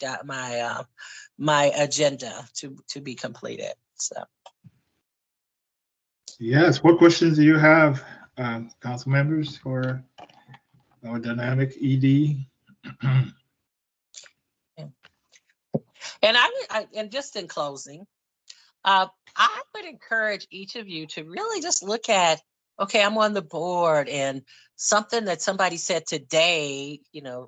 S2: agenda to be completed. So.
S1: Yes. What questions do you have, council members, for our dynamic ED?
S2: And just in closing, I would encourage each of you to really just look at, okay, I'm on the board, and something that somebody said today,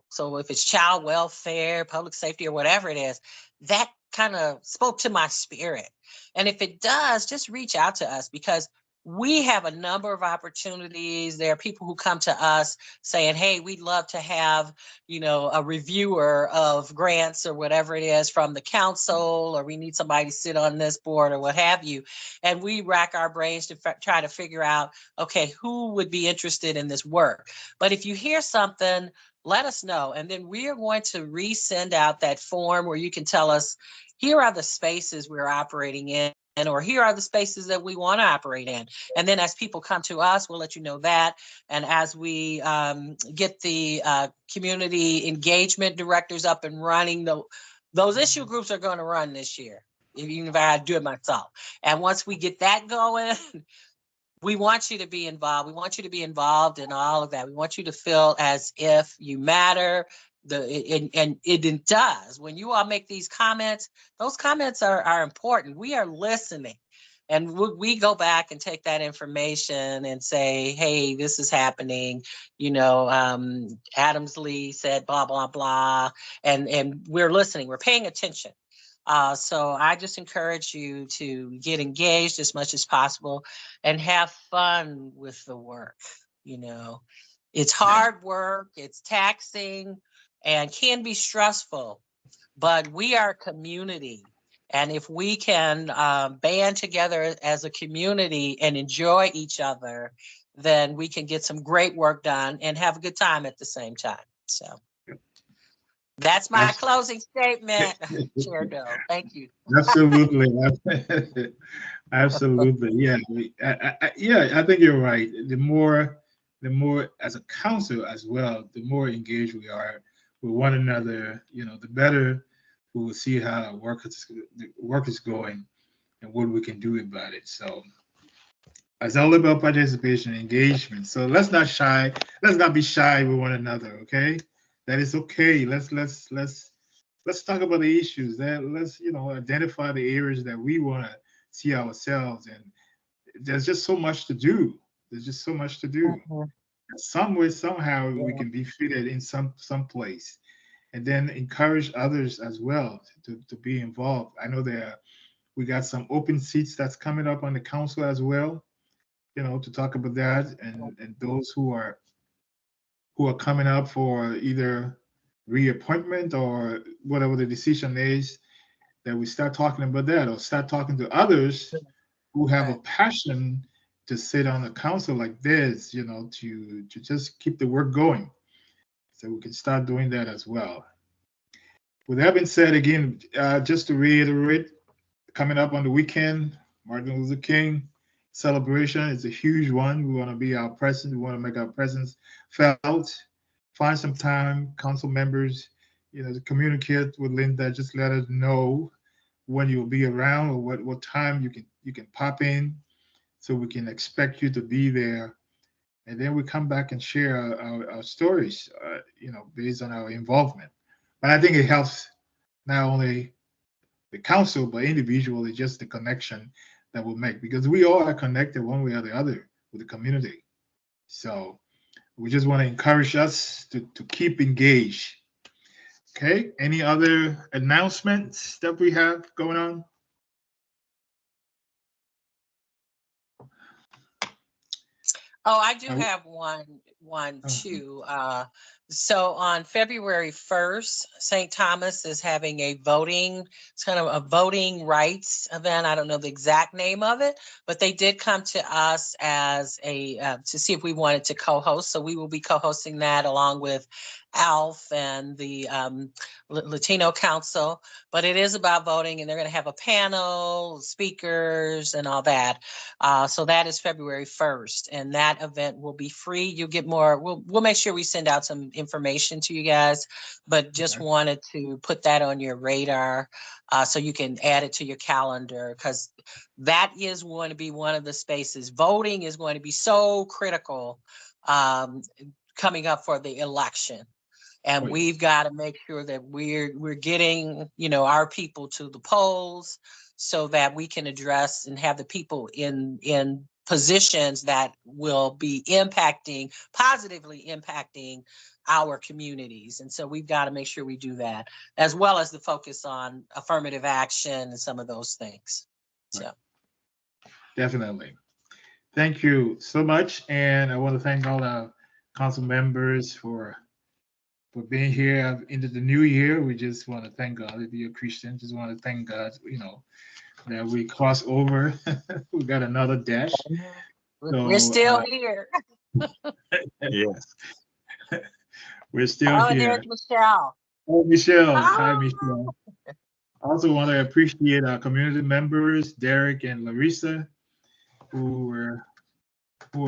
S2: so if it's child welfare, public safety, or whatever it is, that kind of spoke to my spirit. And if it does, just reach out to us, because we have a number of opportunities. There are people who come to us saying, hey, we'd love to have, you know, a reviewer of grants or whatever it is from the council, or we need somebody to sit on this board or what have you. And we rack our brains to try to figure out, okay, who would be interested in this work? But if you hear something, let us know. And then we are going to resend out that form where you can tell us, here are the spaces we're operating in, or here are the spaces that we want to operate in. And then as people come to us, we'll let you know that. And as we get the community engagement directors up and running, those issue groups are going to run this year, even if I do it myself. And once we get that going, we want you to be involved. We want you to be involved in all of that. We want you to feel as if you matter. And it does. When you all make these comments, those comments are important. We are listening. And we go back and take that information and say, hey, this is happening. You know, Adamsley said blah, blah, blah. And we're listening. We're paying attention. So I just encourage you to get engaged as much as possible and have fun with the work. You know, it's hard work, it's taxing, and can be stressful, but we are a community. And if we can band together as a community and enjoy each other, then we can get some great work done and have a good time at the same time. So that's my closing statement, Chair Doe. Thank you.
S1: Absolutely. Absolutely. Yeah. I think you're right. The more as a council as well, the more engaged we are with one another, you know, the better we will see how the work is going and what we can do about it. So it's all about participation, engagement. So let's not be shy with one another, okay? That is okay. Let's talk about the issues. Let's identify the areas that we want to see ourselves. And there's just so much to do. There's just so much to do. Some way, somehow, we can be fitted in some place, and then encourage others as well to be involved. I know we got some open seats that's coming up on the council as well. You know, to talk about that, and those who are coming up for either reappointment or whatever the decision is, that we start talking about that, or start talking to others who have a passion to sit on a council like this, you know, to just keep the work going. So we can start doing that as well. With that being said, again, just to reiterate, coming up on the weekend, Martin Luther King celebration is a huge one. We want to be our presence. We want to make our presence felt. Find some time, council members, you know, to communicate with Linda. Just let us know when you'll be around, or what time you can pop in, so we can expect you to be there. And then we come back and share our stories, you know, based on our involvement. But I think it helps not only the council, but individually, just the connection that we'll make, because we all are connected one way or the other with the community. So we just want to encourage us to keep engaged. Okay, any other announcements that we have going on?
S2: Oh, I do have one too. So on February 1st, St. Thomas is having a voting, it's kind of a voting rights event. I don't know the exact name of it, but they did come to us as to see if we wanted to co-host. So we will be co-hosting that along with ALF and the Latino Council, but it is about voting, and they're going to have a panel, speakers, and all that. So that is February 1st, and that event will be free. You'll get more. We'll make sure we send out some information to you guys, but just wanted to put that on your radar so you can add it to your calendar, because that is going to be one of the spaces. Voting is going to be so critical coming up for the election. And we've got to make sure that we're getting, you know, our people to the polls so that we can address and have the people in positions that will be positively impacting our communities. And so we've got to make sure we do that, as well as the focus on affirmative action and some of those things. So
S1: definitely. Thank you so much, and I want to thank all our council members for being here into the new year. We just want to thank God. If you're a Christian, just want to thank God, that we cross over. We got another dash.
S2: We're
S1: So
S2: still here.
S7: Yes.
S1: we're still
S2: Oh, and
S1: here.
S2: there's Michelle.
S1: Oh, Michelle. Hi,
S2: Oh,
S1: Michelle. I also want to appreciate our community members, Derek and Larissa, who are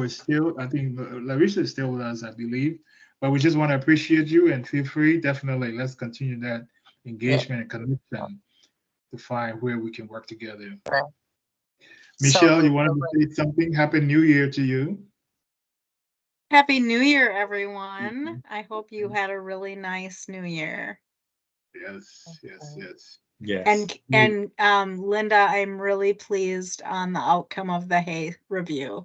S1: still, I think Larissa is still with us, I believe. But we just want to appreciate you and feel free. Definitely, let's continue that
S2: yeah.
S1: engagement and connection to find where we can work together.
S2: Right.
S1: Michelle,
S2: So
S1: you wanted to say something? Happy New Year to you.
S6: Happy New Year, everyone. I hope you had a really nice New Year.
S1: Yes, yes, yes.
S7: Yes.
S6: And Linda, I'm really pleased on the outcome of the Hay review.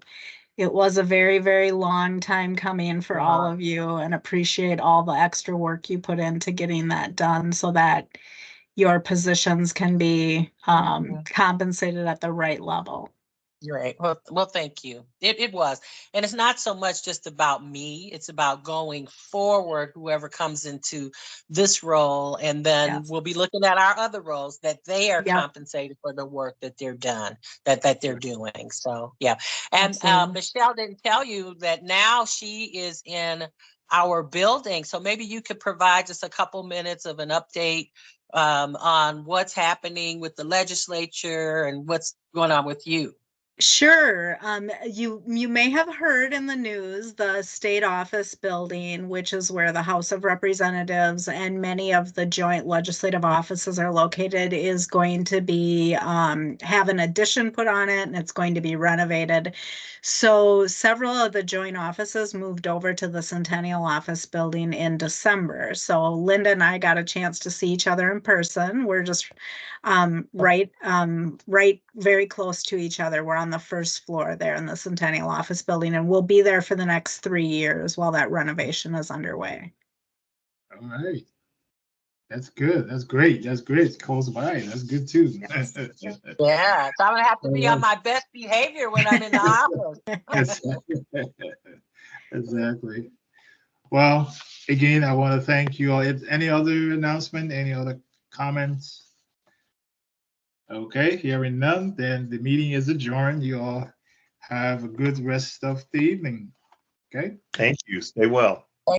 S6: It was a very, very long time coming for all of you, and appreciate all the extra work you put into getting that done so that your positions can be compensated at the right level.
S2: You're right. Well, thank you. It was. And it's not so much just about me. It's about going forward, whoever comes into this role. And then
S6: Yes.
S2: we'll be looking at our other roles that they are
S6: Yep.
S2: compensated for the work that they're done, that they're doing. So, yeah. And
S6: Absolutely.
S2: Michelle didn't tell you that now she is in our building. So maybe you could provide just a couple minutes of an update on what's happening with the legislature and what's going on with you.
S6: Sure. You may have heard in the news the state office building, which is where the House of Representatives and many of the joint legislative offices are located, is going to be have an addition put on it, and it's going to be renovated. So several of the joint offices moved over to the Centennial Office building in December. So Linda and I got a chance to see each other in person. We're just right very close to each other. We're on the first floor there in the Centennial Office building, and we'll be there for the next 3 years while that renovation is underway.
S1: All right. That's good. That's great. That's great. It's close by. That's good too.
S6: Yes.
S2: Yeah, so I'm gonna have to be on my best behavior when I'm in the office.
S1: Exactly. Well, again, I want to thank you all. Any other announcement? Any other comments? Okay, hearing none, then the meeting is adjourned. You all have a good rest of the evening. Okay.
S7: Thank you. Stay well.